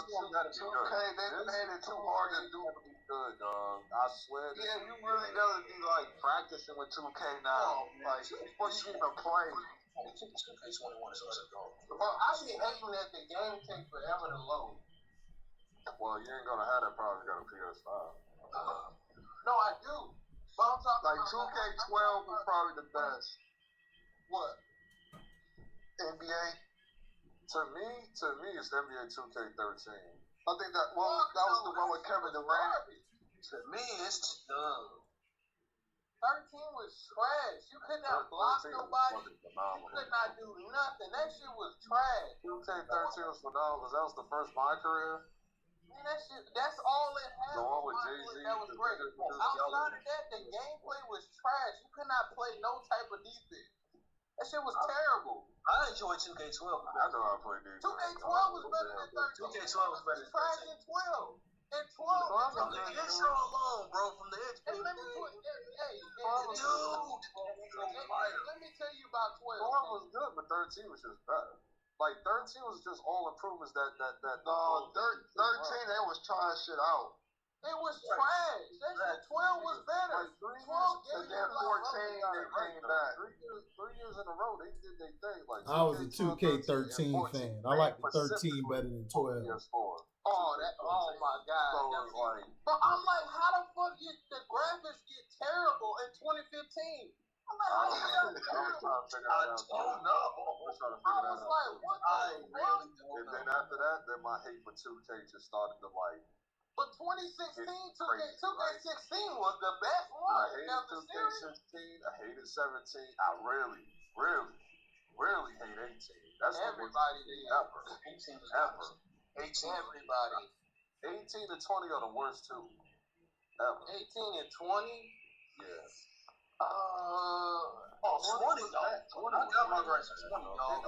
Speaker 5: they made it too hard to do.
Speaker 3: Good, dog. I swear.
Speaker 5: Yeah, you really gotta be like practicing with 2K now, like before you even play.
Speaker 2: 2K21 is also gone.
Speaker 5: Bro, I be hating that the game takes forever to load.
Speaker 3: Well, you ain't gonna have that problem. You got a PS5.
Speaker 5: No, I do. But I'm talking
Speaker 8: like 2K12 was probably the best.
Speaker 5: What?
Speaker 8: NBA.
Speaker 3: To me, it's NBA 2K13.
Speaker 8: I think that that was the one with Kevin Durant.
Speaker 2: To me, it's dumb.
Speaker 5: 13 was trash. You could not block nobody. You could not do nothing. That shit was trash.
Speaker 3: 2K13 was phenomenal. That was the first of my career.
Speaker 5: Man, that's all it had.
Speaker 3: The one with Jay-Z.
Speaker 5: That was great. Outside of that, the gameplay was trash. You could not play no type of defense. That shit was terrible.
Speaker 2: I enjoyed 2K12.
Speaker 3: I know I played defense.
Speaker 5: 2K12 was better than 13.
Speaker 2: 2K12 was better than 13.
Speaker 5: Trash in 12. And 12.
Speaker 2: From the intro alone, bro, from the intro.
Speaker 5: Hey, let me tell you about 12.
Speaker 3: 12 was good, but 13 was just better. Like 13 was just all improvements that.
Speaker 8: No, 13 they was trying shit out.
Speaker 5: It was trash. That 12 was better.
Speaker 3: Like 3 years,
Speaker 5: 12
Speaker 8: and then 14 they came back.
Speaker 3: 3 years in a row, they did their thing. Like
Speaker 1: I was a 2K13 fan. I like the 13 better than 12.
Speaker 5: Oh my God. But I'm like, how the fuck did the graphics get terrible in 2015? I'm like, how did
Speaker 3: I was trying to figure it out.
Speaker 5: I don't know. I was like, what the fuck?
Speaker 3: And then after that, then my hate for 2K just started to like.
Speaker 5: But 2016, 2K16 was the best one.
Speaker 3: I hated 2K16. I hated 17. I really hate 18. That's
Speaker 5: everybody did.
Speaker 3: Ever.
Speaker 2: 18 was
Speaker 3: ever.
Speaker 5: 18, everybody.
Speaker 3: 18 and 20 are the worst two. Ever.
Speaker 5: 18 and 20?
Speaker 3: Yeah.
Speaker 2: 20, dog. I got my rights for 20, dog.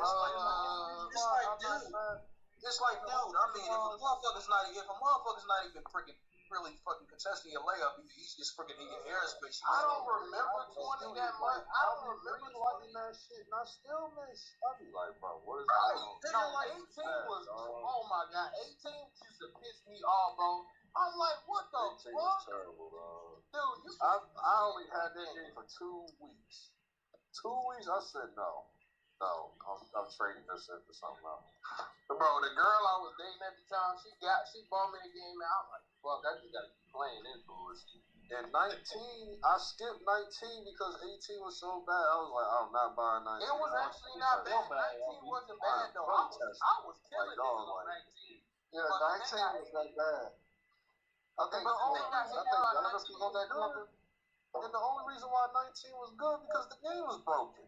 Speaker 2: It's like, dude, I mean, if a motherfucker's not even freaking really fucking contesting your layup, he's just freaking in your airspace.
Speaker 5: I don't remember 20 that much. I don't remember
Speaker 3: liking that shit, and I still miss. I be like, bro, what is
Speaker 5: that? No, 18 was, oh my God, 18 used to piss me off, bro. I'm like, what the fuck?
Speaker 3: Terrible, dog.
Speaker 5: Dude,
Speaker 3: I only had that game for 2 weeks. 2 weeks, I said no. I'm trading this in for something else.
Speaker 5: Bro, the girl I was dating at the time, she bought me the game, and I was like, fuck, I just gotta keep playing this bullshit.
Speaker 3: In 19, I skipped 19 because 18 was so bad. I was like, I'm not buying 19.
Speaker 5: It was actually not bad. 19 wasn't bad though. I was killing it on 19.
Speaker 8: Yeah, 19 was that bad. I think Giannis was on that cover.
Speaker 3: And the only reason why 19 was good because the game was broken.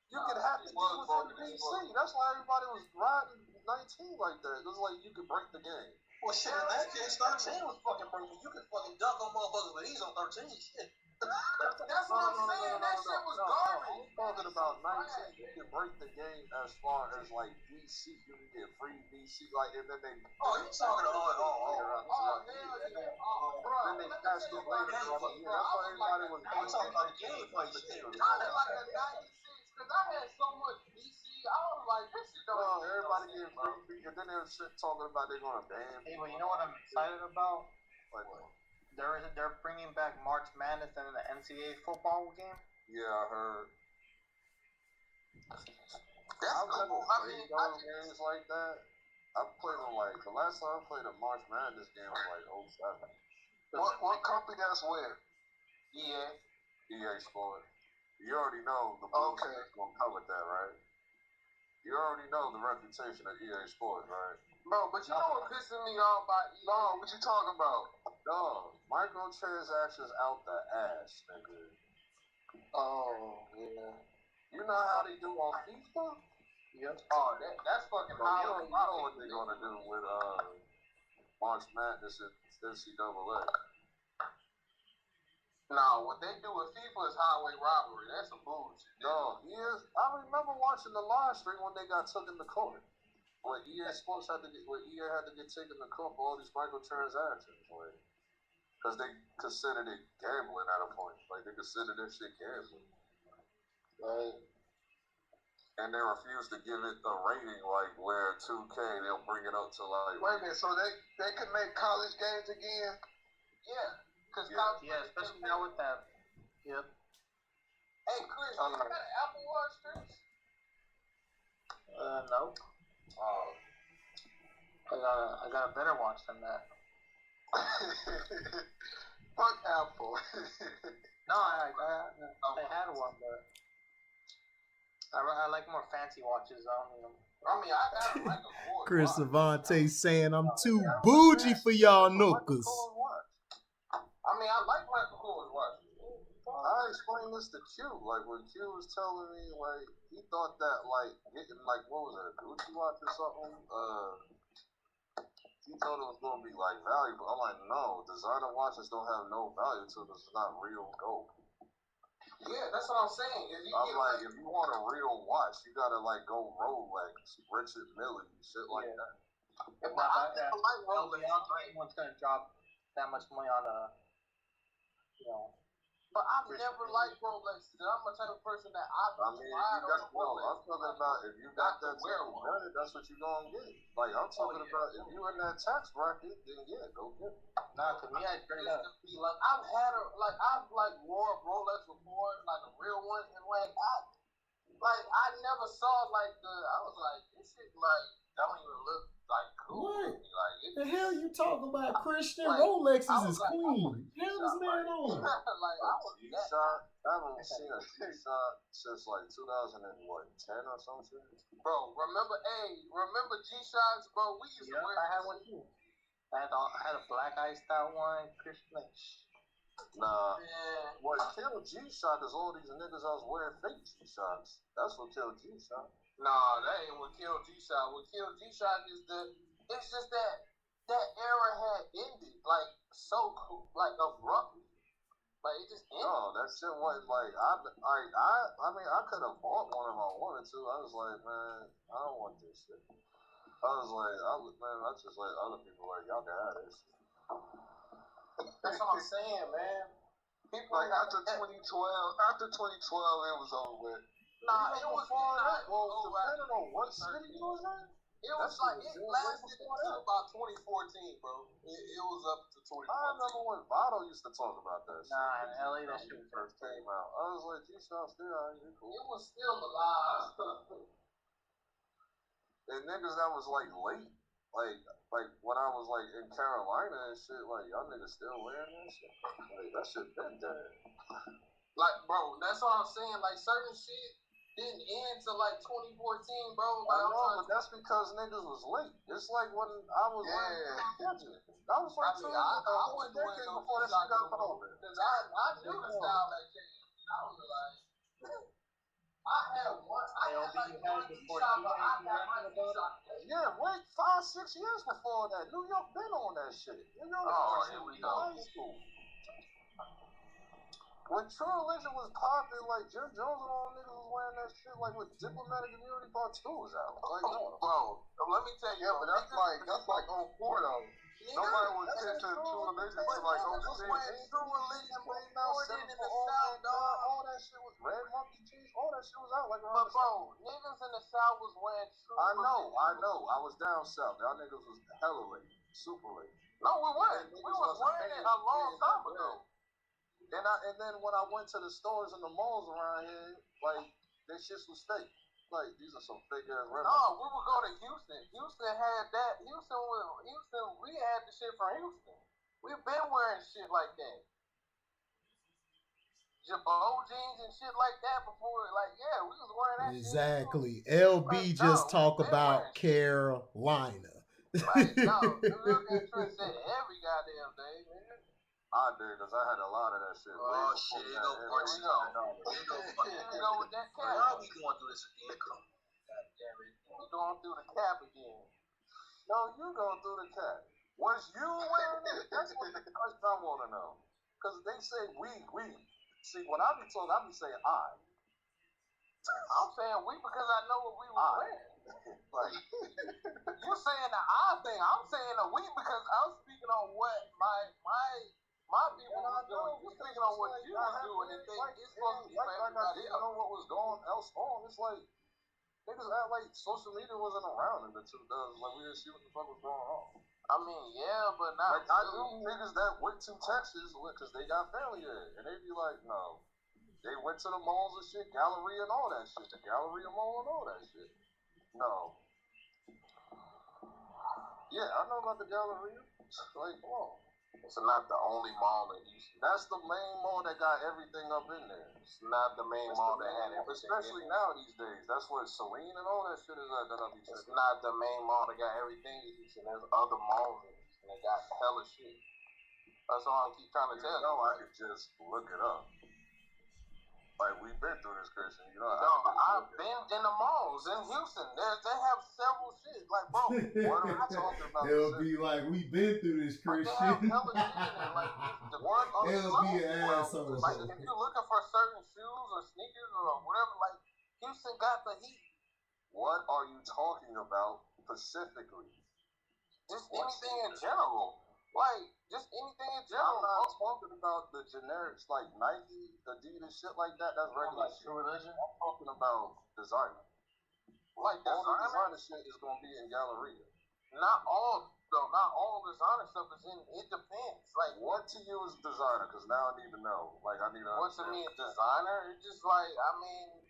Speaker 3: You could have the game within BC. That's why everybody was riding 19 like that. It was like you could break the game.
Speaker 4: Well, shit, in that case, 13 was fucking broken. You could fucking dunk on motherfuckers, but he's on 13. Shit.
Speaker 5: That's what I'm saying. That shit was garbage.
Speaker 3: I'm talking about 19. You can break the game as far as like BC. You can get free BC. Like, and then they.
Speaker 4: Oh, you talking to
Speaker 3: Then they passed it later. That's why everybody was.
Speaker 4: I'm talking about the game play shit.
Speaker 5: I was like a 96 because I had so much BC. I was like, this shit don't.
Speaker 3: No, everybody getting free, and then they were shit talking about they're gonna ban.
Speaker 7: Hey, but you know what I'm excited about?
Speaker 3: Like,
Speaker 7: They're bringing back March Madness and the NCAA football game.
Speaker 3: yeah, I heard.
Speaker 5: That's cool. I mean,
Speaker 3: games like that. I played them like the last time I played a March Madness game was like 07.
Speaker 8: What company that's with?
Speaker 3: EA Sports. You already know the Blues is gonna cover that, right? You already know the reputation of EA Sports, right?
Speaker 5: bro, but you know what pissing me off about EA?
Speaker 8: No, what you talking about?
Speaker 3: Dog, microtransactions out the ass, nigga.
Speaker 8: Oh, yeah.
Speaker 3: You know how they do on FIFA?
Speaker 8: Yep.
Speaker 5: Oh, that's fucking
Speaker 3: You
Speaker 5: high.
Speaker 3: know what they're gonna do with March Madness and NCAA.
Speaker 5: No, what they do with FIFA is highway robbery. That's some bullshit.
Speaker 3: No, I remember watching the live stream when they got taken to court. When EA Sports had to get taken to court for all these microtransactions, like, because they considered it gambling at a point. Like, they considered that shit gambling.
Speaker 8: Right.
Speaker 3: And they refused to give it a rating, like, where 2K, they'll bring it up to, like...
Speaker 8: Wait a minute, so they can make college games again?
Speaker 5: Yeah.
Speaker 7: Yeah, especially now with that. Yep.
Speaker 5: Hey, Chris, you got an Apple Watch, Chris?
Speaker 7: No.
Speaker 5: Oh.
Speaker 7: I got a better watch than that.
Speaker 8: Fuck Apple.
Speaker 7: No, I had one, but I like more fancy watches.
Speaker 5: I mean, I got like a cord.
Speaker 1: Chris Savante saying I'm too bougie for y'all nookers.
Speaker 3: I
Speaker 5: mean, I like Michael Kors watches.
Speaker 3: I explained this to Q. Like, when Q was telling me, like, he thought that, like, getting, like, what was it, a Gucci watch or something? He thought it was going to be, like, valuable. I'm like, no, designer watches don't have no value to it. It's not real gold.
Speaker 5: Yeah, that's what I'm saying.
Speaker 3: If you want a real watch, you got to, like, go Rolex, Richard Mille, shit like that.
Speaker 5: But I never like Rolex.
Speaker 7: Anyone's going to drop that much money on a...
Speaker 5: But I've never liked Rolex. I'm the type of person that I'm talking
Speaker 3: about if you got that wear one, that's what you're gonna get. Like I'm talking about if you in that tax bracket, then yeah, go get it.
Speaker 7: Nah, to me, I've
Speaker 5: wore a Rolex before, like a real one, and I never saw I was like, this shit don't even look like cool.
Speaker 1: What? The hell you talking about, Christian? Rolexes is clean. Hell this man on?
Speaker 3: I haven't seen a G-Shock since like 2010 or some shit.
Speaker 5: Bro, remember G-Shocks, bro? We used to wear.
Speaker 7: I had one too. I had a black iced out one, Christian.
Speaker 3: Nah. What killed G-Shock is all these niggas I was wearing fake G-Shocks. That's what killed G-Shock.
Speaker 5: Nah, that ain't what killed G-Shock. What killed G-Shock is it's just that era had ended, like, so cool, like, abruptly. Like, it just ended.
Speaker 3: No, that shit wasn't like, I mean, I could have bought one if I wanted to. I was like, man, I don't want this shit. I just let other people, like, y'all can have this shit.
Speaker 5: That's what I'm saying, man.
Speaker 8: People like, after 2012, it was over with.
Speaker 5: Nah, it was not.
Speaker 3: Well, depending on what city you was in.
Speaker 5: It lasted until about 2014, bro. It was up to 2014.
Speaker 3: I remember when Votto used to talk about that shit.
Speaker 7: Nah, in LA, that shit
Speaker 3: first came out. I was like, G-Shot's still out here. Cool.
Speaker 5: It was still alive.
Speaker 3: And niggas that was like late, like when I was like in Carolina and shit, like y'all niggas still wearing that shit. Like that shit been dead.
Speaker 5: Like, bro, that's what I'm saying. Like certain shit didn't end till like 2014, bro. Like,
Speaker 3: I know, but that's because niggas was late. It's like when I was I was like,
Speaker 5: I wasn't wearing no before that shit got over. Cause I knew the style that changed. I was like, I had one. I had like one G-Shock, but I got my G-Shock.
Speaker 3: Yeah, wait, 5-6 years before that, New York been on that shit. You know,
Speaker 5: here we go.
Speaker 3: High school. When True Religion was popping, like Jim Jones and all niggas was wearing that shit, like when Diplomatic Immunity Part 2 was out. Like,
Speaker 5: bro, let me tell you.
Speaker 8: Yeah, but that's like 04 though.
Speaker 3: Nobody was into True Religion to like 06.
Speaker 5: True Religion
Speaker 3: came out, all that shit was Red Monkey Cheese, all that shit was out. Like,
Speaker 5: but bro, niggas in the South was wearing True Religion.
Speaker 3: I know. I was down south. Y'all niggas was hella late, super late.
Speaker 5: No, we weren't. We was wearing it a long time ago.
Speaker 3: And then when I went to the stores and the malls around here, like, this shit was fake. Like, these are some fake ass rappers.
Speaker 5: No, we would go to Houston. Houston had that. Houston, we had the shit from Houston. We've been wearing shit like that. Jabot jeans and shit like that before. Like, yeah, we was wearing that
Speaker 1: exactly.
Speaker 5: shit.
Speaker 1: LB just talk about Carolina.
Speaker 5: Like, no, New York and Trent said every goddamn day, man.
Speaker 3: I did, because I had a lot of that shit.
Speaker 4: Oh, shit, here go Party Dog. Here we go
Speaker 5: with that cap.
Speaker 4: Now we going through this again. God damn it.
Speaker 5: We going through the cap again.
Speaker 3: No, you going through the cap. Was you wearing it? That's what the question I want to know. Because they say we. See, when I be told, I be saying I.
Speaker 5: I'm saying we because I know what we were wearing.
Speaker 3: Like,
Speaker 5: you saying the I thing. I'm saying the we because I'm speaking on what my people was doing. You speaking on what you was doing and think it's supposed to be for everybody else.
Speaker 3: I know what was going else on. It's like, niggas act like social media wasn't around in the 2000s. Like, we didn't see what the fuck was going on.
Speaker 5: I mean, yeah, but not.
Speaker 3: Like, I knew niggas that went to Texas because they got family there. And they be like, no. They went to the malls and shit, Galleria and all that shit. The Galleria Mall and all that shit. No. Yeah, I know about the Galleria. Like, come on.
Speaker 5: It's not the only mall in Houston.
Speaker 3: That's the main mall that got everything up in there.
Speaker 5: It's not the main mall that had everything.
Speaker 3: Especially now these days. That's where Celine and all that shit is at.
Speaker 5: It's not the main mall that got everything in Houston. There's other malls in Houston that got hella shit. That's all I keep trying to tell you.
Speaker 3: I could just look it up. Like, we've been through this, Christian. You know,
Speaker 5: I've been in the malls in Houston. They have several shit. Like, bro, what are we talking about?
Speaker 1: They'll be like, we've been through this, Christian.
Speaker 5: They have hella shit in like, the one on
Speaker 1: They'll be an asshole.
Speaker 5: Like, if you're looking for certain shoes or sneakers or whatever, like, Houston got the heat.
Speaker 3: What are you talking about specifically?
Speaker 5: Just anything in general. Like, just anything in general.
Speaker 3: I'm not talking about the generics like Nike, Adidas, shit like that. That's regular shit.
Speaker 5: True Religion.
Speaker 3: I'm talking about designer.
Speaker 5: Like,
Speaker 3: all the designer shit is going to be in Galleria.
Speaker 5: Not all, though. Not all designer stuff is in. It depends. Like,
Speaker 3: what to you is designer? Because now I need to know. Like, I need to.
Speaker 5: What to me is designer? It's just like, I mean,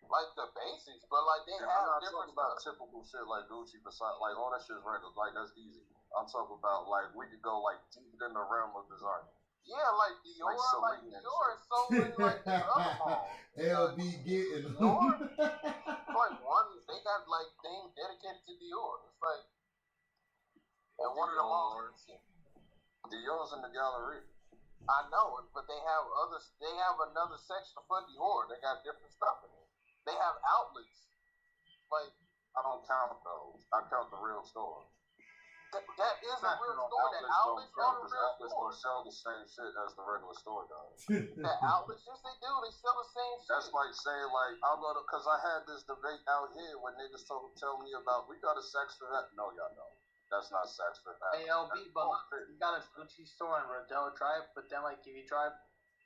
Speaker 5: like the basics, but like they have
Speaker 3: I'm not
Speaker 5: different
Speaker 3: talking about
Speaker 5: stuff.
Speaker 3: Typical shit like Gucci, Versace, like all that shit is regular. Like, that's easy. I'm talking about like we could go like deep in the realm of design.
Speaker 5: Yeah, like Dior, like Dior is so many like the other malls.
Speaker 1: LB getting
Speaker 5: Dior, like one, they got like things dedicated to Dior. It's like, and one of the malls.
Speaker 3: Dior's in the Galleria.
Speaker 5: I know it, but they have others. They have another section for Dior. They got different stuff in it. They have outlets. Like,
Speaker 3: I don't count those. I count the real store.
Speaker 5: That is a real store. The outlets are the real store.
Speaker 3: Outlets sell the same shit as the regular store does.
Speaker 5: The outlets, yes, they do. They sell the same shit.
Speaker 3: That's like saying, like, I'll go to, because I had this debate out here when niggas tell me about, we got a sex for that. No, y'all don't. That's not sex for that.
Speaker 7: ALB, but look, you got a Gucci store in Rodeo Drive, but then, like, if you drive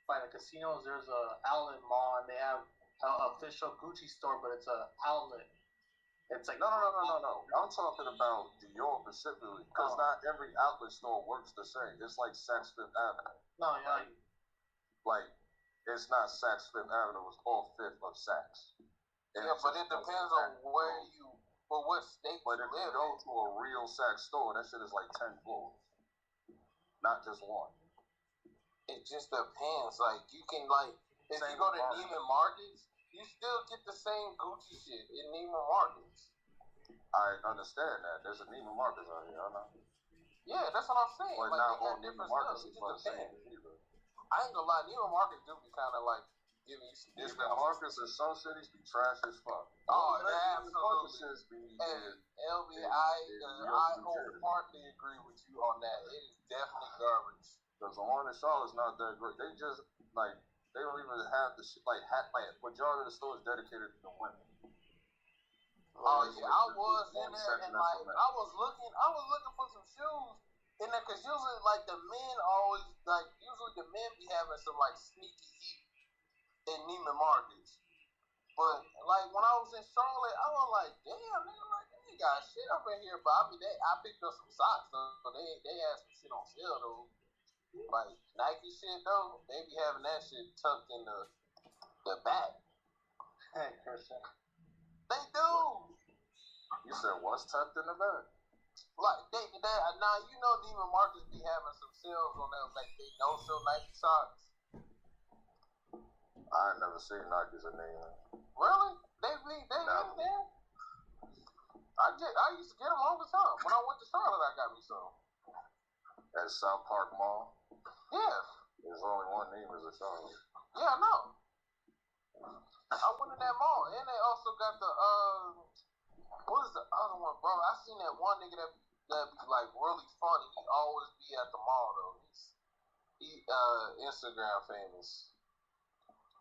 Speaker 7: by the casinos, there's a outlet mall, and they have an official Gucci store, but it's a outlet. It's like
Speaker 3: no. I'm talking about Dior specifically, because not every outlet store works the same. It's like Saks Fifth Avenue.
Speaker 7: No.
Speaker 3: Like, it's not Saks Fifth Avenue. It's all Fifth of Saks.
Speaker 2: Yeah, but it depends on where you, but what state
Speaker 3: But
Speaker 2: you
Speaker 3: if you
Speaker 2: live
Speaker 3: go
Speaker 2: in.
Speaker 3: to a real Saks store, that shit is like 10 floors, not just one.
Speaker 2: It just depends. Like, you can, like, if you go to Neiman Marcus, you still get the same Gucci shit in Neiman Marcus.
Speaker 3: I understand that. There's a Neiman Marcus out here, I know.
Speaker 2: Yeah, that's what I'm saying.
Speaker 3: But
Speaker 2: like,
Speaker 3: not
Speaker 2: they
Speaker 3: all
Speaker 2: got
Speaker 3: Neiman
Speaker 2: different
Speaker 3: Marcus
Speaker 2: stuff.
Speaker 3: is the same either.
Speaker 2: I ain't gonna lie, Neiman Marcus do be kind of like giving you some
Speaker 3: Neiman
Speaker 2: discounts.
Speaker 3: Marcus in some cities be trash as fuck.
Speaker 2: Oh,
Speaker 3: absolutely.
Speaker 2: And LBI, I wholeheartedly agree with you on that. It is definitely garbage.
Speaker 3: Because the one in Charlotte's not that great. They just, like, they don't even have the shit, like, majority of the store is dedicated to the women.
Speaker 2: Oh yeah, I was in there and like I was looking for some shoes in there because usually like the men the men be having some like sneaky heat in Neiman Marcus. But like when I was in Charlotte, I was like, damn, nigga, like they got shit up in here. But I picked up some socks though, so they had some shit on sale though. Like Nike shit though, they be having that shit tucked in the back.
Speaker 7: Hey, Christian.
Speaker 2: They do.
Speaker 3: You said what's tucked in the back?
Speaker 2: Like now you know Neiman Marcus be having some sales on them, like they no show Nike socks.
Speaker 3: I ain't never seen Nikes in Neiman.
Speaker 2: Really? They in there. I used to get them all the time. When I went to Charlotte, I got me some.
Speaker 3: At South Park Mall?
Speaker 2: Yeah.
Speaker 3: There's only one Neiman's in Charlotte.
Speaker 2: Yeah, I know. I went in that mall, and they also got the what is the other one, bro? I seen that one nigga that be like really funny. He always be at the mall though. He Instagram famous.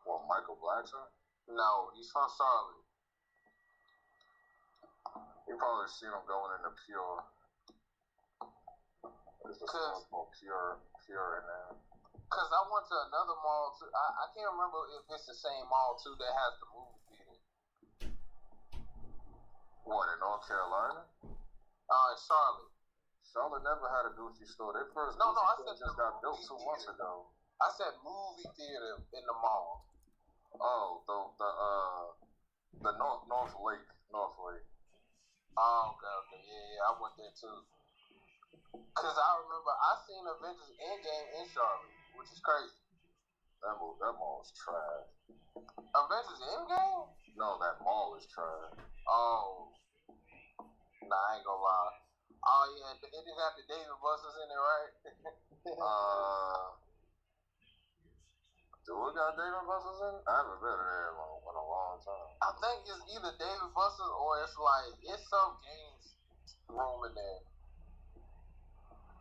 Speaker 3: What, Michael Blackson?
Speaker 2: No, he's from Charlotte.
Speaker 3: You probably seen him going into Pure. There's a store called Pure in there.
Speaker 2: Cause I went to another mall too. I can't remember if it's the same mall too that has the movie theater.
Speaker 3: What, in North Carolina?
Speaker 2: In Charlotte.
Speaker 3: Charlotte never had a Gucci store. Their first
Speaker 2: I
Speaker 3: Gucci
Speaker 2: said
Speaker 3: store just got built 2 months ago.
Speaker 2: I said movie theater in the mall.
Speaker 3: Oh, the North Lake.
Speaker 2: Oh, okay, yeah, I went there too. Cause I remember I seen Avengers Endgame in Charlotte, which is crazy.
Speaker 3: That mall is trash.
Speaker 2: Avengers Endgame?
Speaker 3: No, that mall is trash.
Speaker 2: Oh, nah, I ain't gonna lie. Oh yeah, it didn't have the David Busters in it, right?
Speaker 3: Do it got David Busters in it? I haven't been in there in a long time.
Speaker 2: I think it's either David Busters or it's some games room in there.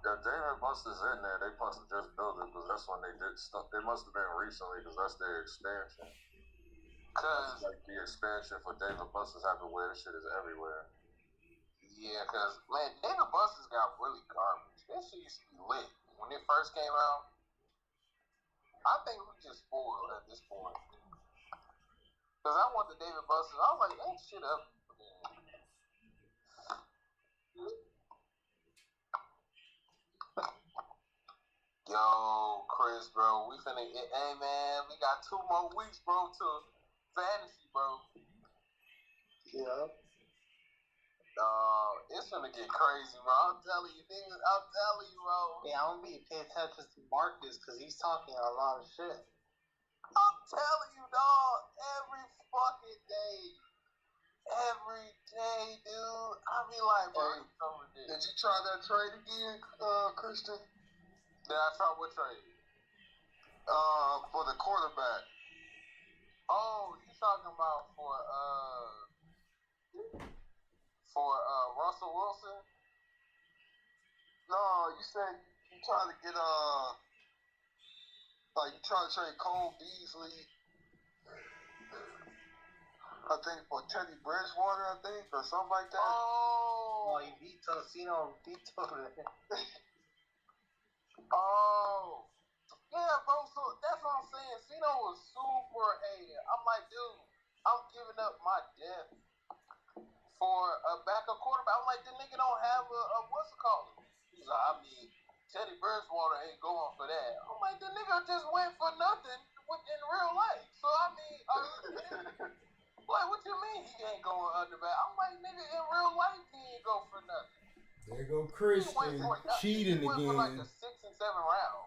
Speaker 3: Yeah, David Busters in there. They must have just built it because that's when they did stuff. They must have been recently because that's their expansion.
Speaker 2: Cause
Speaker 3: like the expansion for David Busters happened where this shit is everywhere.
Speaker 2: Yeah, cause man, David Busters got really garbage. That shit used to be lit when it first came out. I think we just spoiled at this point. Cause I went to David Busters, I was like, ain't shit up. Yo, Chris, bro, we finna get, hey man, we got 2 more weeks, bro, to fantasy, bro.
Speaker 7: Yeah.
Speaker 2: It's gonna get crazy, bro. I'm telling you, niggas. I'm telling you, bro.
Speaker 7: Yeah, I'm gonna be paying attention to Marcus because he's talking a lot of shit.
Speaker 2: I'm telling you, dog. Every fucking day. Every day, dude. I be like, bro,
Speaker 8: did you try that trade again, Christian?
Speaker 2: Did I try what trade?
Speaker 8: For the quarterback.
Speaker 2: Oh, you talking about for Russell Wilson?
Speaker 8: No, you said you trying to get like you trying to trade Cole Beasley. I think for Teddy Bridgewater, I think, or something like that.
Speaker 2: Oh,
Speaker 7: he vetoed it.
Speaker 2: Oh. Yeah, bro, so that's what I'm saying. Cino was super hated. I'm like, dude, I'm giving up my death
Speaker 5: for a backup quarterback. I'm like, the nigga don't have a what's it called? He's like, I mean, Teddy Bridgewater ain't going for that. I'm like, the nigga just went for nothing in real life. So I mean, like, what you mean he ain't going under back? I'm like, nigga, in real life he ain't go for nothing.
Speaker 1: There go Christian cheating
Speaker 5: he went
Speaker 1: again.
Speaker 5: For like the 6th and 7th round.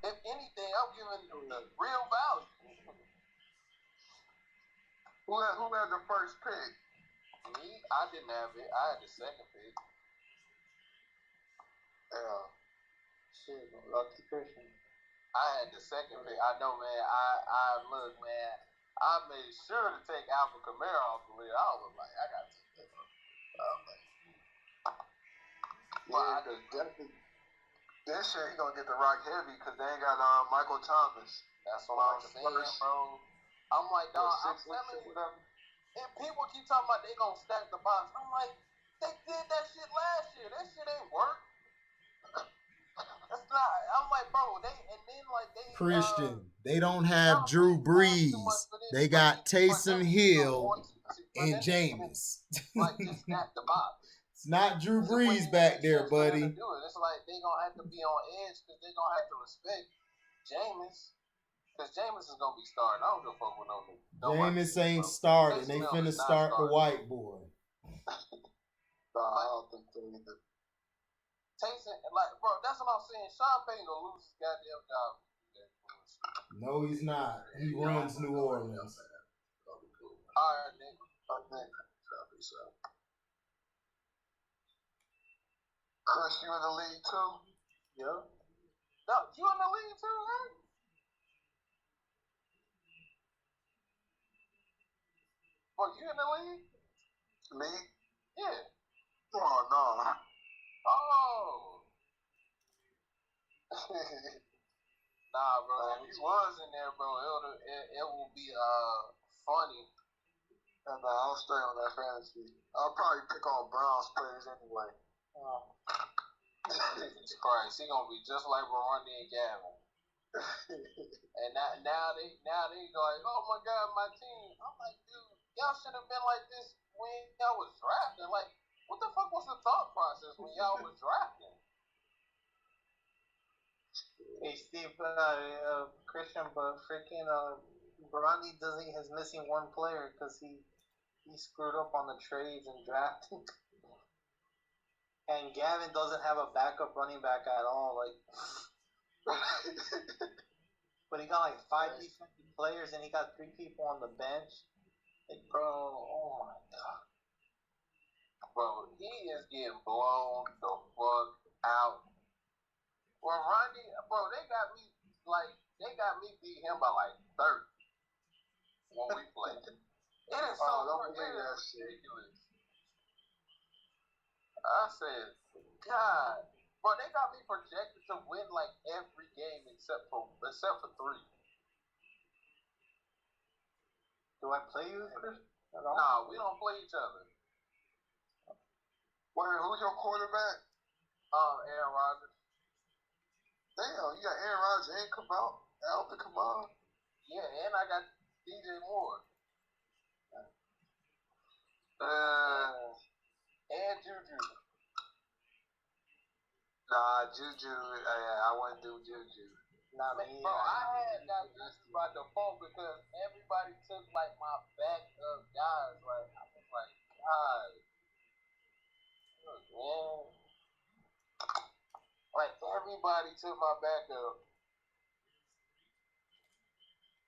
Speaker 5: If anything, I'm giving real value.
Speaker 3: Who had the first pick?
Speaker 5: Me, I didn't have it. I had the second pick.
Speaker 7: Yeah. Shit, lucky Christian.
Speaker 5: I had the second pick. I know, man. I look, man. I made sure to take Alvin Kamara off the list. I was like, I gotta take that.
Speaker 3: Yeah, because definitely this year he gonna get the rock heavy because they ain't got Michael Thomas.
Speaker 5: That's what I'm saying, bro. I'm like, dog, I'm telling you. And people keep talking about they gonna stack the box. I'm like, they did that shit last year. That shit ain't work. That's not. I'm like, bro, they
Speaker 1: Christian, they don't have Drew Brees. They got Taysom Hill and Jameis.
Speaker 5: Like, just stack the box.
Speaker 1: It's not Drew Brees back there, buddy.
Speaker 5: It's like they gonna have to be on edge because they gonna have to respect Jameis. Because Jameis is gonna be starting. I don't give a fuck with no.
Speaker 1: Jameis ain't starting. They finna start the white boy.
Speaker 3: I don't think so either.
Speaker 5: Taysom, like, bro, that's what I'm saying. Sean Payton gonna lose his goddamn job.
Speaker 1: No, he's not. He runs New Orleans.
Speaker 5: All right, nigga.
Speaker 3: Chris, you in the league too?
Speaker 5: Yeah. No, you in the league too, right? Bro, you in the league?
Speaker 3: Me?
Speaker 5: Yeah.
Speaker 3: Oh, no.
Speaker 5: Oh. Nah, bro. If you was in there, bro, it will be funny.
Speaker 3: I'll stay on that fantasy. I'll probably pick on Browns players anyway.
Speaker 5: Jesus Christ, he gonna be just like Ronnie and Gavin. And now they like, oh my God, my team. I'm like, dude, y'all should have been like this when y'all was drafting. Like, what the fuck was the thought process when y'all was drafting?
Speaker 7: Hey Steve, Christian, but freaking Brandi is missing one player because he screwed up on the trades and drafting. And Gavin doesn't have a backup running back at all. Like, but he got like 5 defensive players and he got 3 people on the bench. Like, bro, oh my God.
Speaker 5: Bro, he is getting blown the fuck out. Well, Ronnie, bro, they got me beat him by like 30 when we played. It is so ridiculous. I said, God, bro, they got me projected to win like every game except for 3.
Speaker 7: Do I play you, Chris?
Speaker 5: Nah, we don't play each other.
Speaker 3: Wait, who's your quarterback?
Speaker 5: Aaron Rodgers.
Speaker 3: Damn, you got Aaron Rodgers and Alvin Kamara.
Speaker 5: Yeah, and I got DJ Moore. And Juju.
Speaker 3: Nah, Juju. I wouldn't do Juju.
Speaker 7: Nah, man.
Speaker 5: Bro, I had got Juju by default because everybody took like my backup guys. Like, I was like, God, man. Like, everybody took my backup.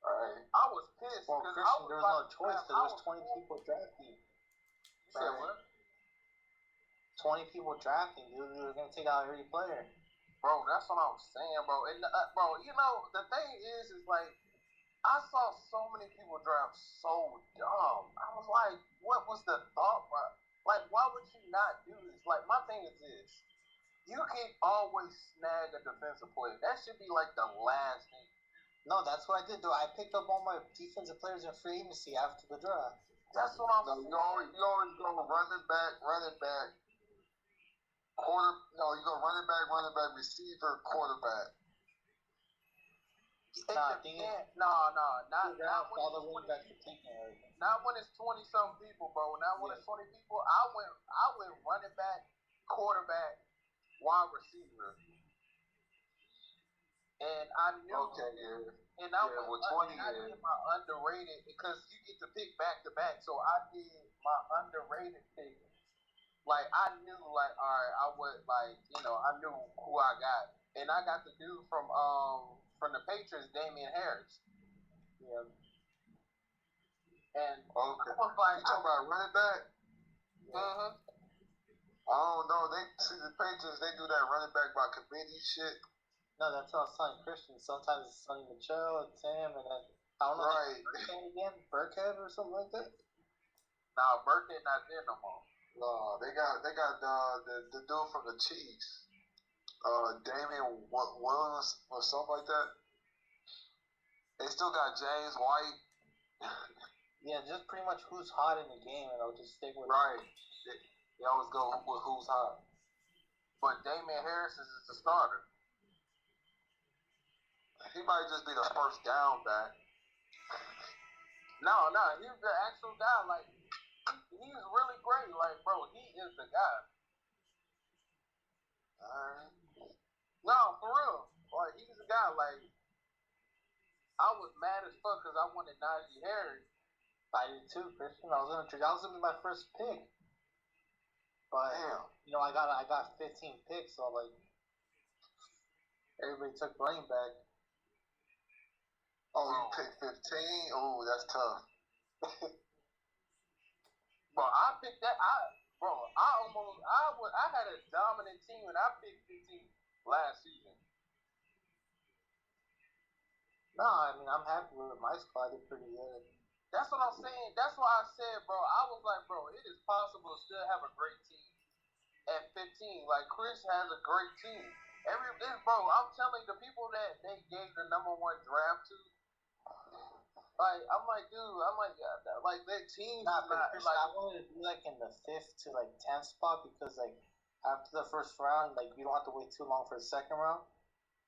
Speaker 5: Alright. I was pissed.
Speaker 7: Well, Christian, there was no choice because there was 20 people drafting.
Speaker 5: You said what?
Speaker 7: 20 people drafting, dude. We were going to take out every player.
Speaker 5: Bro, that's what I'm saying, bro. And, bro, you know, the thing is like, I saw so many people draft so dumb. I was like, what was the thought, bro? Like, why would you not do this? Like, my thing is this. You can always snag a defensive player. That should be, like, the last thing.
Speaker 7: No, that's what I did, though. I picked up all my defensive players in free agency after the draft.
Speaker 5: That's what I'm saying.
Speaker 3: You always go running back. You go running back, receiver, quarterback.
Speaker 7: Not when
Speaker 5: it's 20-something people, bro. Not when it's 20 people. I went running back, quarterback, wide receiver, and I knew.
Speaker 3: Okay, yeah.
Speaker 5: And I did my underrated because you get to pick back to back. So I did my underrated pick. Like I knew, like all right, I would like I knew who I got, and I got the dude from the Patriots, Damian Harris. Yeah. And
Speaker 3: okay.
Speaker 5: I was like,
Speaker 3: you talking about running back?
Speaker 5: Mm-hmm.
Speaker 3: I don't know. They see the Patriots. They do that running back by committee shit.
Speaker 7: No, that's not Sonny Christian. Sometimes it's Sonny Michel, it's him, and then I don't know.
Speaker 3: Right.
Speaker 7: Burkhead or something like that.
Speaker 5: Nah, Burkhead not there no more.
Speaker 3: No, they got the dude from the Chiefs, Damian Williams or something like that. They still got James White.
Speaker 7: Yeah, just pretty much who's hot in the game, and I'll just stick with.
Speaker 3: Right. They always go with who's hot.
Speaker 5: But Damian Harris is the starter.
Speaker 3: He might just be the first down back.
Speaker 5: No, he's the actual guy. Like. He's really great. Like, bro, he is the guy. No, for real. Like, he's the guy. Like, I was mad as fuck because I wanted Najee Harris.
Speaker 7: I did too, Christian. That was gonna be my first pick. But I got 15 picks, so like everybody took running back.
Speaker 3: Oh, you picked 15? Oh, that's tough.
Speaker 5: Bro, I picked that. I had a dominant team and I picked 15 last season.
Speaker 7: No, I mean I'm happy with my squad. They're pretty good.
Speaker 5: That's what I'm saying. That's why I said, bro. I was like, bro, it is possible to still have a great team at 15. Like Chris has a great team. Bro, I'm telling you, the people that they gave the #1 draft to. Like that team.
Speaker 7: Nah, but Chris, I wanted to be like in the 5th to 10th spot because like after the first round, like you don't have to wait too long for the second round.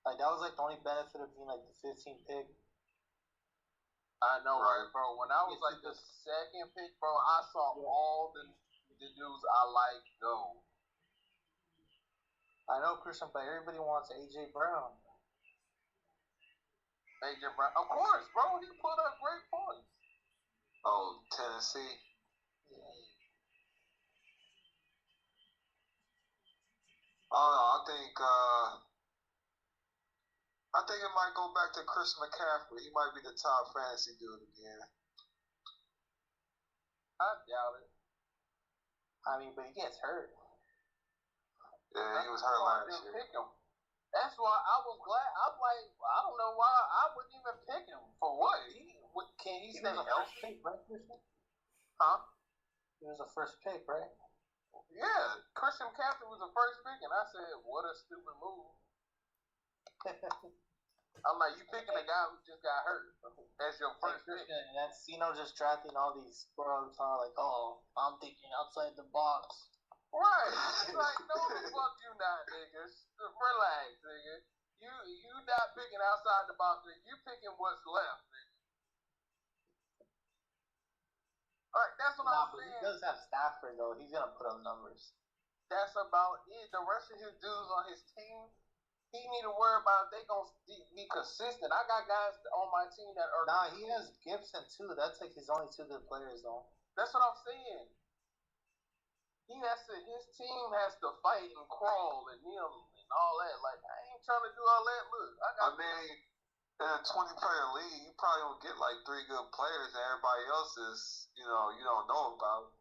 Speaker 7: Like that was like the only benefit of being like the 15th pick.
Speaker 5: I know, right, bro. When I was like the second pick, bro, I saw all the dudes I like go.
Speaker 7: I know, Christian, but everybody wants AJ Brown.
Speaker 5: AJ Brown, of course, bro. He put up great points.
Speaker 3: Oh, Tennessee. I don't know. I think it might go back to Chris McCaffrey. He might be the top fantasy dude again.
Speaker 5: I doubt it.
Speaker 7: I mean, but he gets hurt.
Speaker 3: Yeah, he was hurt last year.
Speaker 5: Pick him. That's why I was glad. I'm like, I don't know why I wouldn't even pick him. For what? Can he stay healthy? Huh?
Speaker 7: He was the first pick, right?
Speaker 5: Yeah, Christian McCaffrey was the first pick, and I said, what a stupid move. I'm like, you picking a guy who just got hurt as your first pick.
Speaker 7: And that's just drafting all these scrubs, like, oh, I'm thinking outside the box.
Speaker 5: Right. It's like, no the fuck you not, niggas. Relax, nigga. You not picking outside the box, nigga. You picking what's left, nigga. Alright, that's what I'm saying.
Speaker 7: He does have Stafford, though. He's gonna put up numbers.
Speaker 5: That's about it. The rest of his dudes on his team, he need to worry about if they gonna be consistent. I got guys on my team that are.
Speaker 7: Nah, he has Gibson too. That's like his only 2 good players, though.
Speaker 5: That's what I'm saying. His team has to fight and crawl and kneel and all that. Like, I ain't trying to do all that. Look,
Speaker 3: in a 20-player league, you probably don't get like 3 good players, and everybody else is, you don't know about.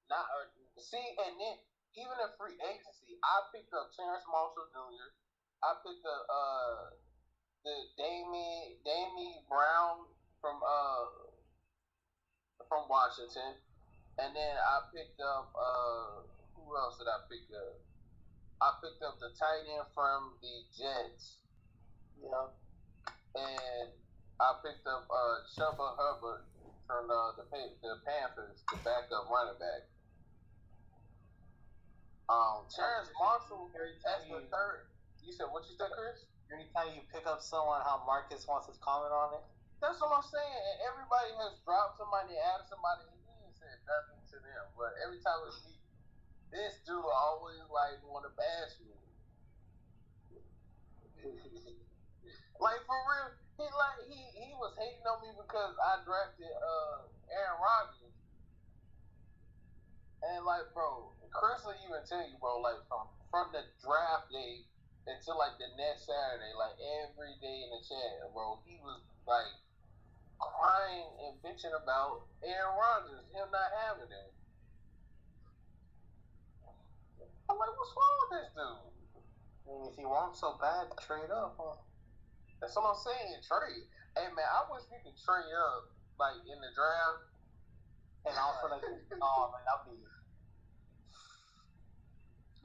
Speaker 5: And then even in free agency, I picked up Terrence Marshall Jr. I picked up the Damien Brown from Washington. And then I picked up, who else did I pick up? I picked up the tight end from the Jets. Yeah. And I picked up Chuba Hubbard from the Panthers, the backup running back. Terrence Marshall, that's the third. You said what you said, Chris?
Speaker 7: Every time you pick up someone, how Marcus wants to comment on it.
Speaker 5: That's what I'm saying. And everybody has dropped somebody, added somebody, and he ain't said nothing to them. But every time it's me, this dude always like want to bash me. Like for real, he was hating on me because I drafted Aaron Rodgers. And like, bro, Chris will even tell you, bro, like from the draft day until like the next Saturday, like every day in the chat, bro, he was like crying and bitching about Aaron Rodgers, him not having him. I'm like, what's wrong with this dude?
Speaker 7: I mean, if you want him so bad, trade up, huh?
Speaker 5: That's what I'm saying, trade. Hey man, I wish we could trade up like in the draft
Speaker 7: and offer like, oh man, that'd be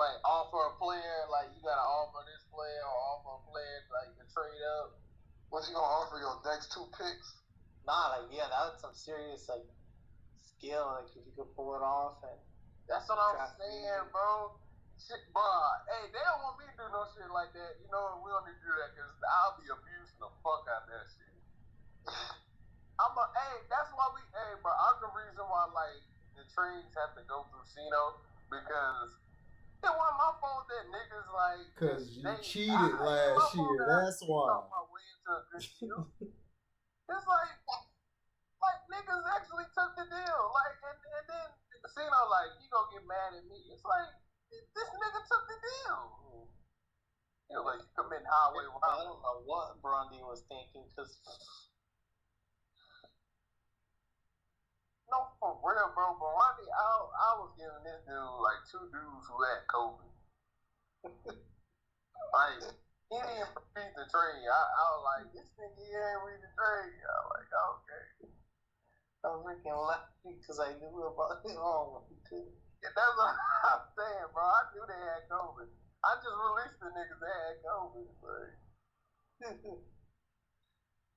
Speaker 5: like offer a player, like you gotta offer this player or offer a player like to trade up.
Speaker 8: What you gonna offer your next 2 picks?
Speaker 7: Nah, like yeah, that's some serious like skill. Like if you could pull it off, and
Speaker 5: that's what I'm saying, bro. Shit, bro. Hey, they don't want me to do no shit like that. You know, we don't need to do that because I'll be abusing the fuck out of that shit. That's why bro. I'm the reason why like the trades have to go through Cino because it wasn't my fault that niggas like.
Speaker 1: Cause you cheated last year. That's why.
Speaker 5: It's like niggas actually took the deal. Like and then Cino like you gonna get mad at me. It's like this nigga took the deal. You know, like you commit highway robbery.
Speaker 7: I don't know what Brandy was thinking because.
Speaker 5: No, for real, bro. Brandy, I was giving this dude like 2 dudes who had COVID. Like he didn't read the trade. I was like, this nigga ain't read the trade. I was like, okay.
Speaker 7: I was freaking laughing because I knew about it all.
Speaker 5: Yeah, that's what I'm saying, bro. I knew they had COVID. I just released the niggas that had COVID. Like,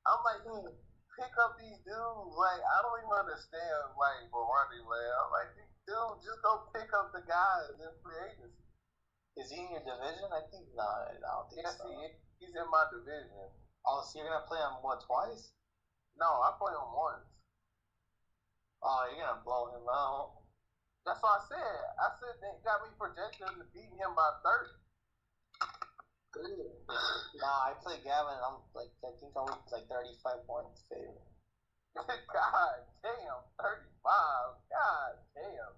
Speaker 5: I'm like, pick up these dudes. Like, I don't even understand, like, Brandy, man. I'm like, dude, just go pick up the guys in free agency.
Speaker 7: Is he in your division? I think not. I don't think so.
Speaker 5: He's in my division.
Speaker 7: Oh, so you're gonna play him what, twice?
Speaker 5: No, I play him once.
Speaker 7: Oh, you're gonna blow him out.
Speaker 5: That's what I said. I said they got me projected to beating him by 30.
Speaker 7: Nah, I play Gavin. I'm like, I think I was like 35 points favorite.
Speaker 5: God damn, 35. God damn.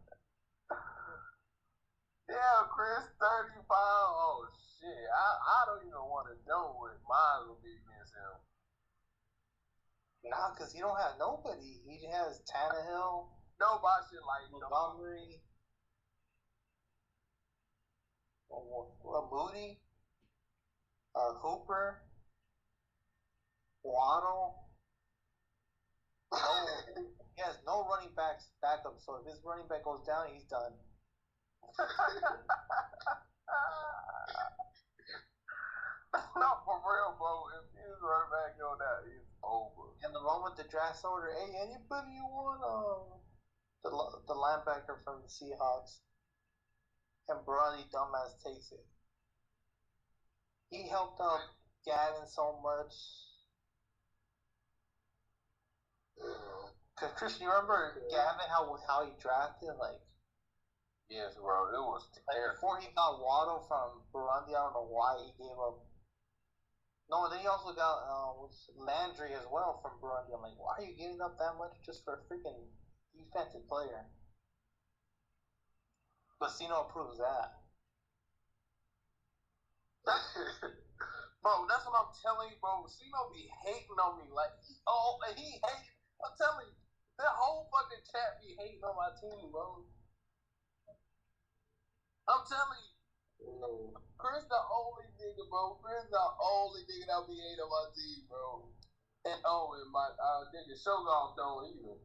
Speaker 5: Damn, Chris, 35. Oh shit. I don't even want to know what mine will be against him.
Speaker 7: Nah, because he don't have nobody. He has Tannehill.
Speaker 5: Nobody should like
Speaker 7: Montgomery. Moody. Hooper. Waddle. He has no running backs backup, so if his running back goes down, he's done.
Speaker 5: No, for real, bro. If his running back go down, he's over.
Speaker 7: And the one with the draft order, hey, anybody you want the linebacker from the Seahawks? And Brody dumbass takes it. He helped out Gavin so much. Cause Christian, you remember Gavin how he drafted like?
Speaker 5: Yes, bro. It was
Speaker 7: like before he got Waddle from Burundi. I don't know why he gave up. No, then he also got Landry as well from Burundi. I'm like, why are you giving up that much just for a freaking defensive player? But Cino approves that.
Speaker 5: Bro, that's what I'm telling you, bro. Cino be hating on me. Like, he hates. I'm telling you, that whole fucking chat be hating on my team, bro. I'm telling you. Chris the only nigga, bro. Chris the only nigga that be hating on my team, bro. And and my nigga Shogoff don't either.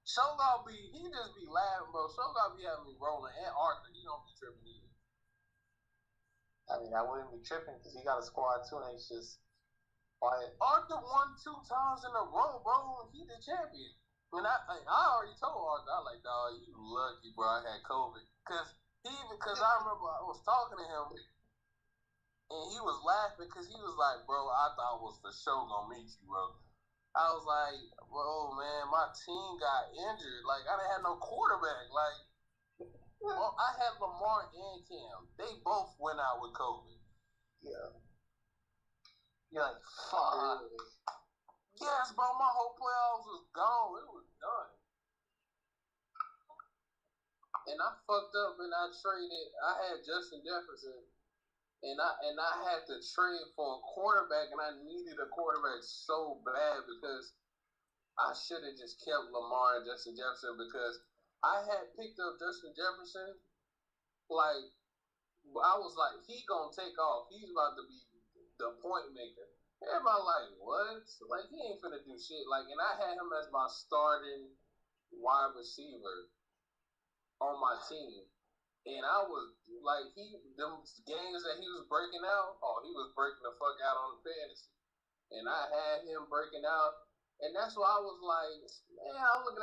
Speaker 5: Shogoff he just be laughing, bro. Shogoff be having me rolling. And Arthur, he don't be tripping either.
Speaker 7: I mean, I wouldn't be tripping because he got a squad too, and he's just quiet.
Speaker 5: Arthur won 2 times in a row, bro. He the champion. And I already told Arthur, I like, dog, you lucky, bro. I had COVID. Because I remember I was talking to him,
Speaker 2: And he was laughing because he was like, bro, I thought I was for sure gonna meet you, bro. I was like, bro, man, my team got injured. Like, I didn't have no quarterback. Like, well, I had Lamar and Cam. They both went out with COVID.
Speaker 7: Yeah. You're like, fuck.
Speaker 2: Yes, bro, my whole playoffs was gone. It was done. And I fucked up and I had Justin Jefferson. And I had to trade for a quarterback, and I needed a quarterback so bad because I should have just kept Lamar and Justin Jefferson because I had picked up Justin Jefferson. Like, I was like, he gonna take off. He's about to be the point maker. Everybody like, what? Like, he ain't finna do shit. Like, and I had him as my starting wide receiver on my team. And I was like, them games that he was breaking out, he was breaking the fuck out on the fantasy. And I had him breaking out. And that's why I was like, man, I was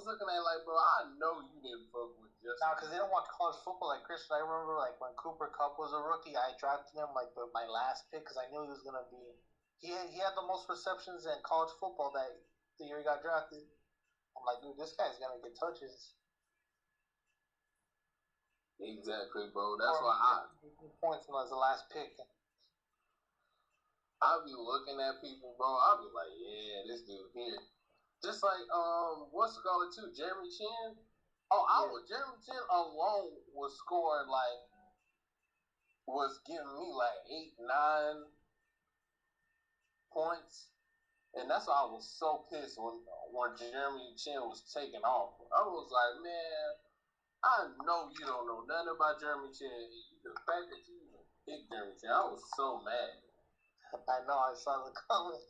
Speaker 2: looking at like, bro, I know you didn't fuck with Justin.
Speaker 7: Now, because they don't watch college football like Christian. I remember like when Cooper Kupp was a rookie, I drafted him like my last pick because I knew he was going to be, he had the most receptions in college football that the year he got drafted. I'm like, dude, this guy's going to get touches.
Speaker 2: Exactly, bro. That's why
Speaker 7: points was the last pick.
Speaker 2: I'll be looking at people, bro. I'll be like, yeah, this dude here. Just like what's it called too? Jeremy Chin. Jeremy Chin alone was scoring was giving me like 8, 9 points. And that's why I was so pissed when Jeremy Chin was taking off. I was like, man, I know you don't know nothing about Jeremy Chin. The fact that you even picked Jeremy Chin, I was so mad.
Speaker 7: I know, I saw the comment.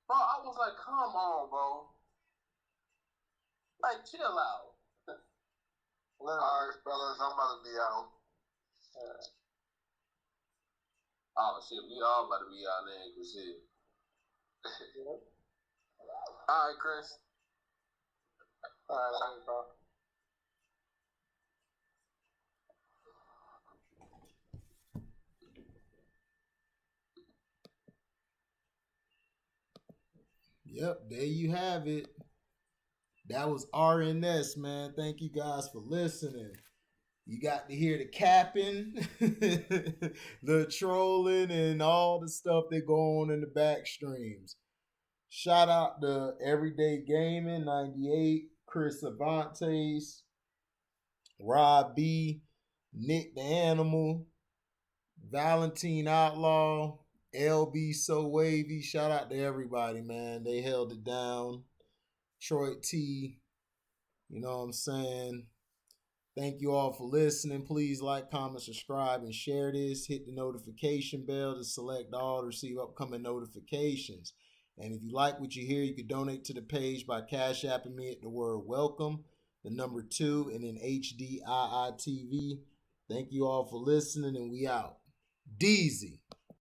Speaker 2: Bro, I was like, come on, bro. Like, chill out.
Speaker 3: Alright, fellas, I'm about to be out.
Speaker 2: Oh, shit, we all about to be out there, cause shit. Alright, Chris.
Speaker 7: Alright, later, bro.
Speaker 1: Yep, there you have it. That was RNS, man. Thank you guys for listening. You got to hear the capping, the trolling, and all the stuff that go on in the back streams. Shout out to Everyday Gaming 98, Chris Avantes, Rob B, Nick the Animal, Valentine Outlaw, LB So Wavy. Shout out to everybody, man. They held it down. Troy T, you know what I'm saying? Thank you all for listening. Please like, comment, subscribe, and share this. Hit the notification bell to select all to receive upcoming notifications. And if you like what you hear, you can donate to the page by Cash Apping me at the word welcome, the number 2, and then HDIITV. Thank you all for listening, and we out. Deezy.